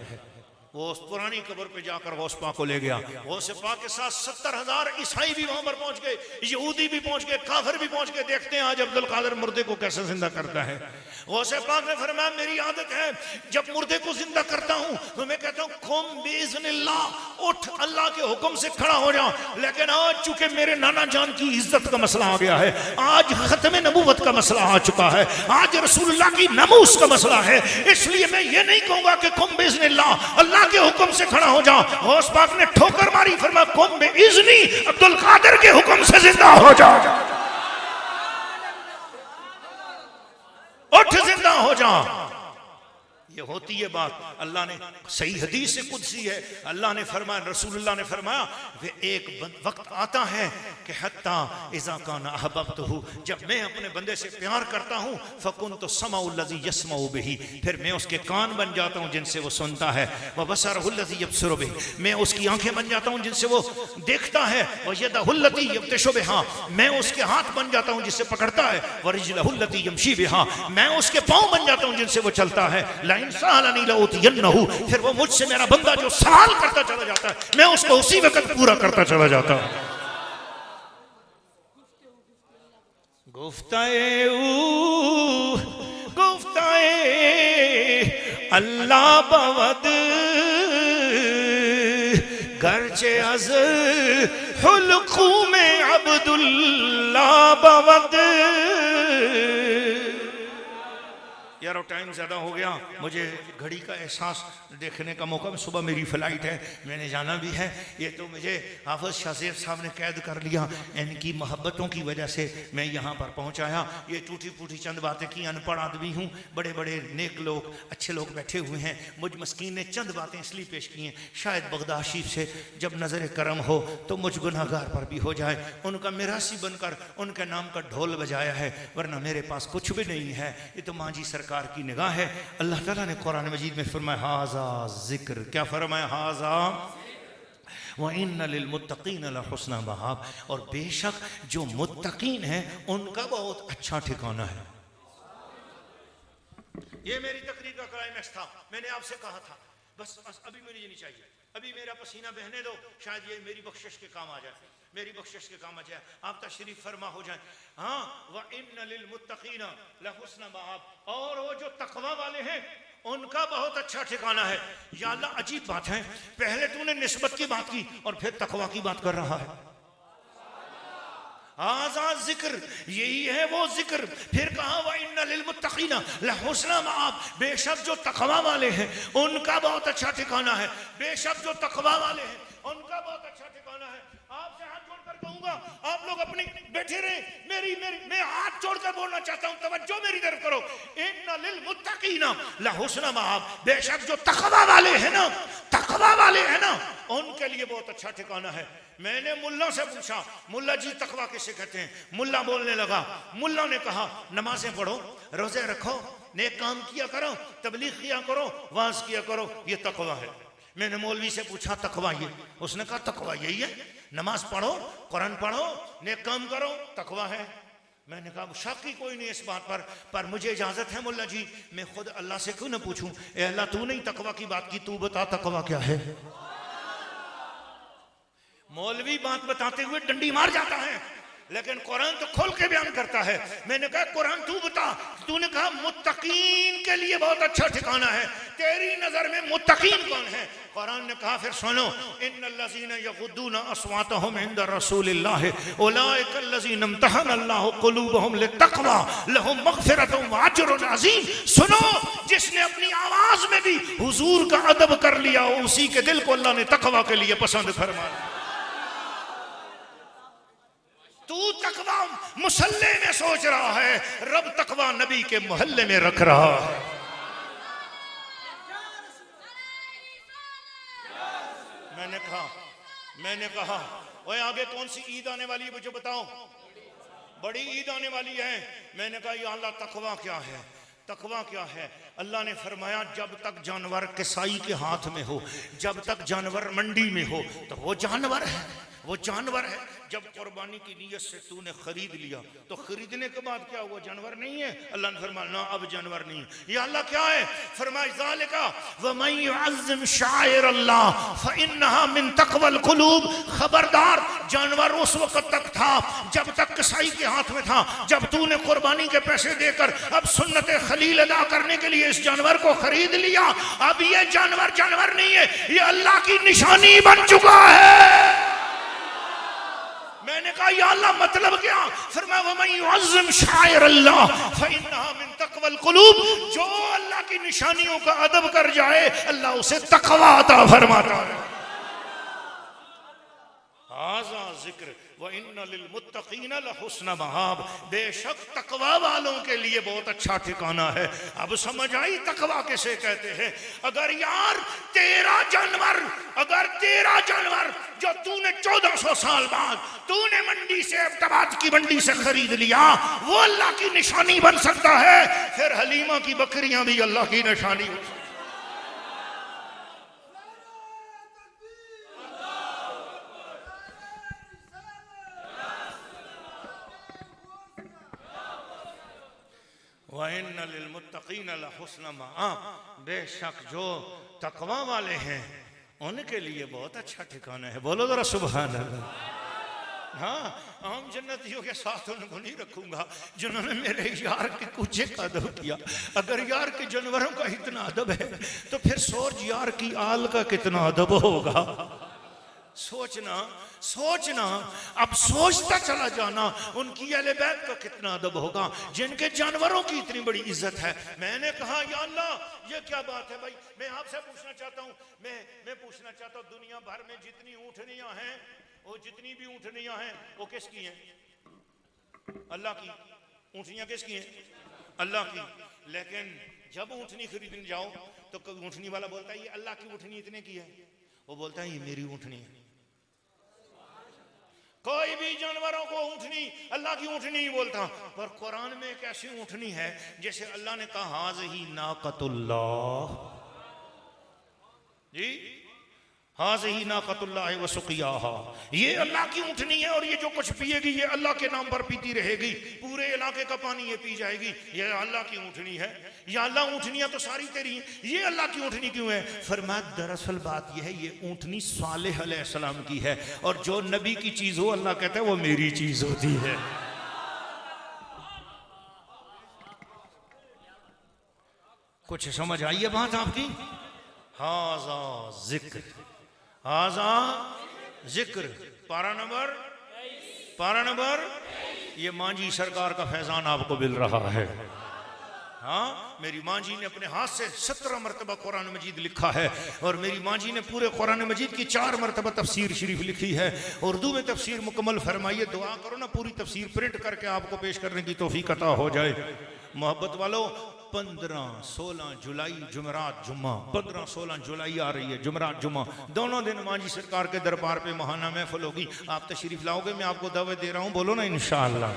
वो उस पुरानी कब्र पे जाकर गौस पाक को ले गया। गौस पाक के साथ 70,000 ईसाई भी वहां पर पहुंच गए, यहूदी भी पहुंच गए, काफिर भी पहुंच गए। देखते हैं आज अब्दुल कादिर मुर्दे को कैसे जिंदा करता है। गौस पाक ने फरमाया मेरी आदत है जब मुर्दे को जिंदा करता हूं तो मैं कहता हूं कुम बिइज़्निल्लाह, उठ अल्लाह के हुक्म से खड़ा हो जा। लेकिन आज चूंकि मेरे नाना जान की इज्जत का मसला आ गया है, आज खत्म नबूवत का मसला आ चुका है, आज रसूलुल्लाह की नमूस का मसला है, इसलिए मैं ये नहीं कहूंगा कि कुम बिइज़्निल्लाह, अल्लाह के हुक्म से खड़ा हो जा। गौस पाक ने ठोकर मारी, फरमाया कुम बिइज़्नी, अब्दुल कादिर के हुक्म से जिंदा हो जा, उठ जिंदा हो जा। ये होती है बात। अल्लाह ने सही हदीस से कुदसी है, अल्लाह ने फरमाया, रसूलुल्लाह ने फरमाया वे एक वक्त आता है कि हत्ता इज़ा काना अहबब्तहु, जब मैं अपने बंदे से प्यार करता हूँ, फकुन्तु समाउल्लज़ी यस्मउ बिही, फिर मैं उसके कान बन जाता हूँ जिनसे वो सुनता है, व बसरुल्लज़ी यबसुरु बिही, मैं उसकी आंखें बन जाता हूँ जिनसे वो देखता है, व यदहुल्लती यब्तिशु बिहा, मैं उसके हाथ बन जाता हूँ जिससे पकड़ता है, व रिजलहुल्लती यमशी बिहा, मैं उसके पाँव बन जाता हूँ जिनसे वो चलता है। फिर वो मुझसे मेरा बंदा जो सवाल करता चला जाता है, मैं उसको उसी वक्त पूरा करता चला जाता हूं। गुफ्ताए अल्लाह बवद गर्चे अज़ हुल्कू में अब्दुल्लाह बवद। यारो टाइम ज़्यादा हो गया, मुझे घड़ी का एहसास देखने का मौका, सुबह मेरी फ़्लाइट है, मैंने जाना भी है। ये तो मुझे हाफ़िज़ शाहज़ेब साहब ने कैद कर लिया, इनकी मोहब्बतों की वजह से मैं यहाँ पर पहुँचाया। ये टूटी फूटी चंद बातें की, अनपढ़ आदमी हूँ, बड़े बड़े नेक लोग अच्छे लोग बैठे हुए हैं, मुझ मस्कीन ने चंद बातें इसलिए पेश की हैं शायद बगदाद शरीफ से जब नज़र करम हो तो मुझ गुनाहगार पर भी हो जाए। उनका मिरासी बनकर उनके नाम का ढोल बजाया है, वरना मेरे पास कुछ भी नहीं है। ये तो मांझी सरकार की निगाह है। अल्लाह ताला ने कुरान मजीद में फरमाया हाज़ा जिक्र, क्या फरमाया? हाज़ा व इन्ना लिलमुत्तकीन लहुस्ना मआब, और बेशक जो मुत्तकीन हैं उनका बहुत अच्छा ठिकाना है। ये मेरी तकरीर का क्लाइमैक्स था। मैंने आपसे कहा था बस अभी मुझे नहीं चाहिए, अभी मेरा पसीना बहने दो, शायद ये मेरी बख्शिश के काम आ जाए, मेरी बख्शिश के काम आ जाए, आप तशरीफ फरमा हो जाए। हाँ, व इन्न लिल मुत्तकीना लहुस्न मआब, और वो जो तकवा वाले हैं उनका बहुत अच्छा ठिकाना है। या अल्लाह, अजीब बात है, पहले तूने निस्बत की बात की और फिर तकवा की बात कर रहा है। आजाद जिक्र, यही है वो जिक्र। फिर कहा व इन्न लिल मुत्तकीना लहुस्न मआब, बेशक जो तकवा वाले हैं उनका बहुत अच्छा ठिकाना है, बेशक जो तकवा वाले हैं उनका बहुत अच्छा ठिकाना है। आपसे हाथ जोड़कर कहूंगा, आप लोग अपनी बैठे रहे, मैं हाथ जोड़कर बोलना चाहता हूं, तवज्जो मेरी तरफ करो। इन्न लिल मुत्तकीना लहुस्न मआब, बेशक जो तकवा वाले हैं ना, तकवा वाले हैं ना, उनके लिए बहुत अच्छा ठिकाना है। मैंने मुल्ला से पूछा, मुल्ला जी तकवा किसे कहते हैं? मुल्ला बोलने लगा, मुल्ला ने कहा नमाजें पढ़ो, रोजे रखो, नेक काम किया करो, तबलीग किया करो, वाज किया करो, ये तकवा है। मैंने मौलवी से पूछा तकवा ये? उसने कहा तकवा यही है, नमाज पढ़ो, कुरान पढ़ो, नेक काम करो, तकवा है। मैंने कहा शक ही कोई नहीं इस बात पर मुझे इजाजत है मुल्ला जी, मैं खुद अल्लाह से क्यों ना पूछूं, ए अल्लाह तूने ही तकवा की बात की, तू बता तकवा क्या है। मौलवी बात बताते हुए डंडी मार जाता है, लेकिन कुरान तो खोल के बयान करता है। मैंने कहा कुरान तू बता, तूने कहा मुत्तकीन के लिए बहुत अच्छा ठिकाना है, तेरी नजर में मुत्तकीन कौन है? कुरान ने कहा फिर सुनो, इन्नल्लज़ीना यग़ुद्दूना अस्वातहुम इंदा रसूलिल्लाह उलाइकल्लज़ीना इम्तहना अल्लाहु क़ुलूबहुम लित्तक़वा लहुम मग़फ़िरतुन व अज्रुन अज़ीम। सुनो, जिसने अपनी आवाज में भी हुजूर का अदब कर लिया, उसी के दिल को अल्लाह ने तक़वा के लिए पसंद फरमाया। तू तकवा मुसल्ले में सोच रहा है, रब तकवा नबी के मोहल्ले में रख रहा है। मैंने कहा ओए आगे कौन सी ईद आने वाली है मुझे बताओ, बड़ी ईद आने वाली है। मैंने कहा या अल्लाह तकवा क्या है, तकवा क्या है? अल्लाह ने फरमाया जब तक जानवर कसाई के हाथ में हो, जब तक जानवर मंडी में हो तो वो जानवर है, वो जानवर है। जब कुर्बानी की नीयत से तूने खरीद लिया तो खरीदने के बाद क्या हुआ, जानवर नहीं है? अल्लाह ने फरमाया ना अब जानवर नहीं है। ये अल्लाह क्या है? फरमाया ज़ालिका व मन युअज़्ज़िम शाइर अल्लाह फइन्नहा मिन तक़वल क़ुलूब। खबरदार, जानवर उस वक्त तक था जब तक कसाई के हाथ में था, जब तूने कुर्बानी के पैसे देकर अब सुन्नत खलील अदा करने के लिए इस जानवर को खरीद लिया, अब ये जानवर जानवर नहीं है, ये अल्लाह की निशानी बन चुका है। मैंने कहा या अल्लाह मतलब क्या? फरमाया वमन युअज़्ज़िम शाइर अल्लाह फइन्नहा मिन तक़वल क़ुलूब। जो अल्लाह की निशानियों का अदब कर जाए अल्लाह उसे तक़वा अता फरमाता है। हाज़ा ज़िक्र व इन्न लिल मुत्तक़ीना लहुस्न मआब। बेशक तकवा वालों के लिए बहुत अच्छा ठिकाना है। अब समझ आई तकवा किसे कहते हैं? अगर यार तेरा जानवर जो तूने 1400 साल बाद तूने मंडी से अब्ताबाद की मंडी से खरीद लिया, वो अल्लाह की निशानी बन सकता है, फिर हलीमा की बकरियां भी अल्लाह की निशानी हो सकती। वइन्न लिलमुत्तक़ीना लहुस्न मआब। बेशक जो तकवा वाले हैं उनके लिए बहुत अच्छा ठिकाना है। बोलो जरा सुभान अल्लाह। हाँ, आम जन्नतियों के साथ उनको नहीं रखूंगा जिन्होंने मेरे यार के कूचे का अदब किया। अगर यार के जानवरों का इतना अदब है तो फिर सोच यार की आल का कितना अदब होगा। सोचना अब सोचता चला जाना उनकी अहले बैत का कितना अदब होगा जिनके जानवरों की इतनी बड़ी इज्जत है। मैंने कहा या अल्लाह ये क्या बात है भाई? मैं आपसे पूछना चाहता हूँ, मैं पूछना चाहता हूँ, दुनिया भर में जितनी ऊँटनियाँ हैं, वो जितनी भी ऊँटनियाँ हैं वो किसकी हैं? अल्लाह की। ऊँटनियाँ किसकी हैं? अल्लाह की। लेकिन जब ऊँटनी खरीदने जाओ तो कोई ऊँटनी वाला बोलता है ये अल्लाह की ऊँटनी इतने की है, वो बोलता है ये मेरी ऊँटनी है। कोई भी जानवरों को ऊँटनी अल्लाह की ऊँटनी नहीं बोलता, पर कुरान में एक ऐसी ऊँटनी है जैसे अल्लाह ने कहा हाज़िही नाक़तुल्लाह जी, हाज़िही नाक़तुल्लाहि व सुक़ियाहा, ये अल्लाह की ऊँटनी है और ये जो कुछ पिएगी ये अल्लाह के नाम पर पीती रहेगी, पूरे इलाके का पानी ये पी जाएगी, ये अल्लाह की ऊँटनी है। या अल्लाह ऊँटनियाँ तो सारी तेरी हैं, ये अल्लाह की ऊँटनी क्यों है? फरमाया दरअसल बात यह है, ये ऊँटनी सालेह अलैहिस्सलाम की है और जो नबी की चीज़ हो अल्लाह कहता है वो मेरी चीज़ होती है। कुछ समझ आई है बात आपकी? हाज़ा जिक्र, हाज़ा जिक्र, पारा नंबर ये मांझी सरकार का फैजान आपको मिल रहा है। हाँ, मेरी माँ जी ने अपने हाथ से 17 मरतबा कुरान मजीद लिखा है और मेरी माँ जी ने पूरे कुरान मजीद की 4 मरतबा तफसीर शरीफ लिखी है। उर्दू में तफसीर मुकम्मल फरमाइए, दुआ करो ना पूरी तफसीर प्रिंट करके आपको पेश करने की तौफीक अता हो जाए। मोहब्बत वालों, 15-16 जुलाई जुमेरात जुम्मा, 15-16 जुलाई आ रही है, जुमेरात जुम्मा, दोनों दिन माँ जी सरकार के दरबार पे महाना महफिल होगी। आप तशरीफ लाओगे, मैं आपको दावत दे रहा हूँ, बोलो ना इंशाअल्लाह।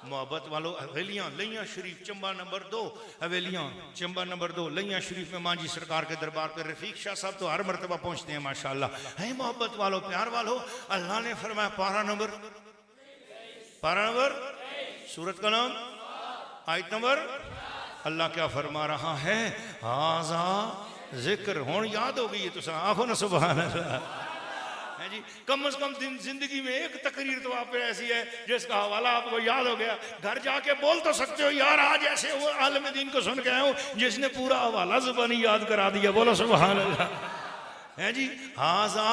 मोहब्बत वालों, हवेलियाँ लियाँ शरीफ चंबा नंबर 2, हवेलियाँ चंबा नंबर 2 लियाँ शरीफ में माँ जी सरकार के दरबार पर रफीक शाह साहब तो हर मरतबा पहुँचते हैं माशाअल्लाह। है मोहब्बत वालों, प्यार वालों, अल्लाह ने फरमाया पारा नंबर सूरत का नाम, आयत नंबर, अल्लाह क्या फरमा रहा है? हाज़ा जिक्र। हुण याद हो गई है, तुसा आखो ना सुभान अल्लाह। है जी, कम से कम जिंदगी में एक तकरीर तो आप पे ऐसी है जिसका हवाला आपको याद हो गया। घर जाके बोल तो सकते हो यार आज ऐसे वो आलिम दीन को सुन के आया हूँ जिसने पूरा हवाला ज़ुबानी याद करा दिया, बोलो सुभान अल्लाह। है जी, हाज़ा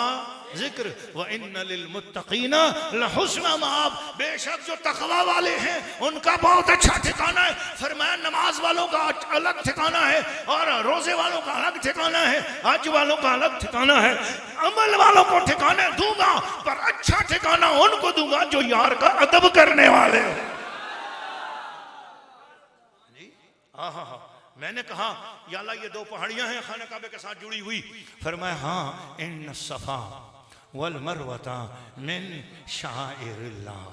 जिक्र व इन्ना लिल मुत्तक़ीना लहुस्न मआब, बेशक जो तक़वा वाले हैं उनका बहुत अच्छा ठिकाना है। फरमाया नमाज वालों का अलग ठिकाना है और रोजे वालों का अलग ठिकाना है, हज वालों का अलग ठिकाना है। अमल वालों को ठिकाने दूंगा पर अच्छा ठिकाना उनको दूंगा जो यार का अदब करने वाले हैं। हाँ, मैंने कहा या अल्लाह ये 2 पहाड़ियां हैं खाना काबे के साथ जुड़ी हुई। फरमाया हाँ, इन्न सफा वल मरवता मिन शाइरिल्लाह,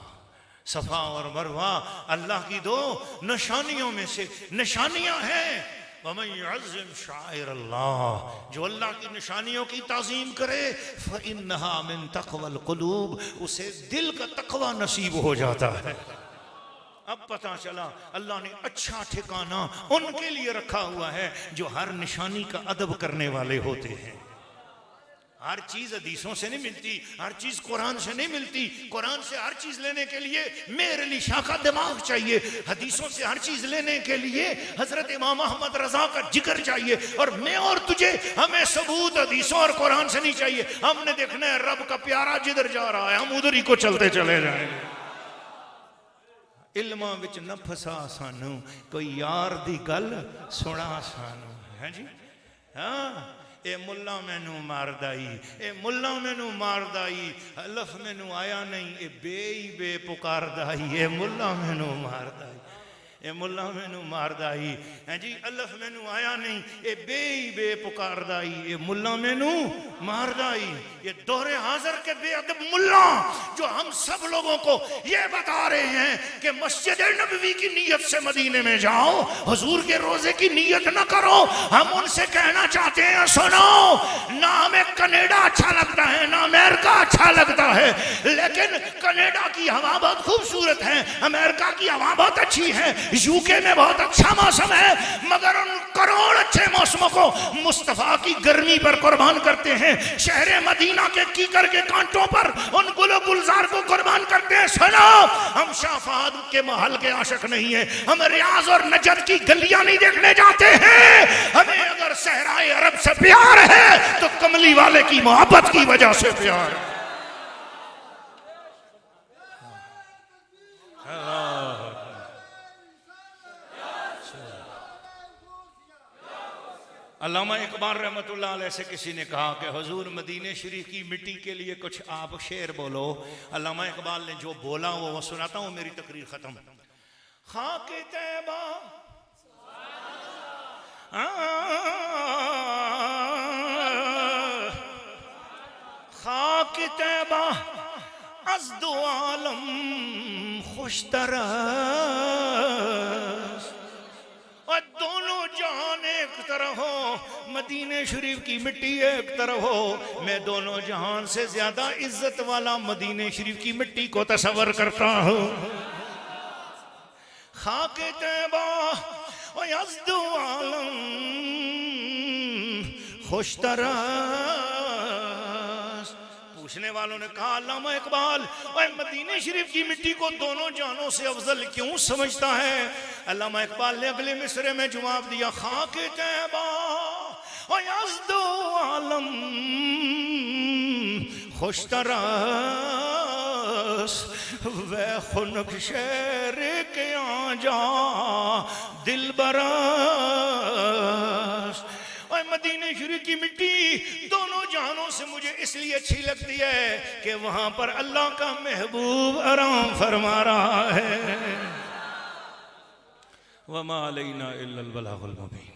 सफा और मरवा अल्लाह की 2 निशानियों में से निशानियां हैं। वमन युअज़्ज़िम शाइरल्लाह, जो अल्लाह की निशानियों की ताज़ीम करे, फ़इन्नहा मिन तक़वल क़ुलूब, उसे दिल का तक़वा नसीब हो जाता है। अब पता चला अल्लाह ने अच्छा ठिकाना उनके लिए रखा हुआ है जो हर निशानी का अदब करने वाले होते हैं। हर चीज हदीसों से नहीं मिलती, हर चीज कुरान से नहीं मिलती। कुरान से हर चीज लेने के लिए मेरे अली शाह का दिमाग चाहिए, हदीसों से हर चीज लेने के लिए हजरत इमाम अहमद रजा का जिक्र चाहिए। और मैं और तुझे, हमें सबूत हदीसों और कुरान से नहीं चाहिए। हमने देखना है रब का प्यारा जिधर जा रहा है हम उधर ही को चलते चले जाएंगे। इल्मां विच न फसा सानू, कोई यार दी गल सुना सानू। है जी, हाँ, ए मुल्ला मैनू मारदाई, ए मुल्ला मैनू मारदाई, हलफ मैनू आया नहीं, ए बे पुकारदाई, ए मुल्ला मैनू मारदाई, ए मुल्ला मैनू मारदाई। है जी, अल्लाह मैनू आया नहीं, ए बे पुकारदाई, ए मुल्ला मैनू मारदाई। ये दोहरे हाजिर के बेअदब मुल्ला जो हम सब लोगों को ये बता रहे हैं कि मस्जिद नबवी की नीयत से मदीने में जाओ, हुजूर के रोजे की नीयत न करो। हम उनसे कहना चाहते हैं सुनो, ना हमें कनाडा अच्छा लगता है ना अमेरिका अच्छा लगता है, लेकिन कनाडा की हवा बहुत खूबसूरत है, अमेरिका की हवा बहुत अच्छी है, यूके में बहुत अच्छा मौसम है, मगर उन करोड़ अच्छे मौसमों को मुस्तफा की गर्मी पर कुर्बान करते हैं। शहर मदीना के कीकर के कांटों पर उन गुलो गुलजार को कुर्बान करते हैं। सुनो, हम शाह फहद के महल के आशिक नहीं है, हम रियाज और नजद की गलियां नहीं देखने जाते हैं। हमें अगर सहराए अरब से प्यार है तो कमली वाले की मोहब्बत की वजह से प्यार है। अल्लामा इकबाल रहमतुल्लाह अलैह से किसी ने कहा कि हुजूर मदीने शरीफ की मिट्टी के लिए कुछ आप शेर बोलो। अल्लामा इकबाल ने जो बोला वो सुनाता हूँ, मेरी तकरीर खत्म। खाके तैबा खाके तैबा अज़ दो आलम खुशतरस, और दोनों जहान एक तरह हो मदीने शरीफ की मिट्टी एक तरफ हो, मैं दोनों जहान से ज्यादा इज्जत वाला मदीने शरीफ की मिट्टी को तसव्वुर करता हूँ। खाके तैबा व यज़्दु आलम खुशतरस। पूछने वालों ने कहा अल्लामा इकबाल और मदीने शरीफ की मिट्टी को दोनों जानों से अफजल क्यों समझता है? अल्लामा इकबाल ने अगले मिसरे में जवाब दिया, खाके तैबा और यज़्दु आलम खुशतरस वे खुनक शेर के आजा दिल बरस। और मदीने शरीफ की मिट्टी दोनों जहानों से मुझे इसलिए अच्छी लगती है कि वहां पर अल्लाह का महबूब आराम फरमा रहा है। वमा अलैना इल्लल बलागुल मुबीन।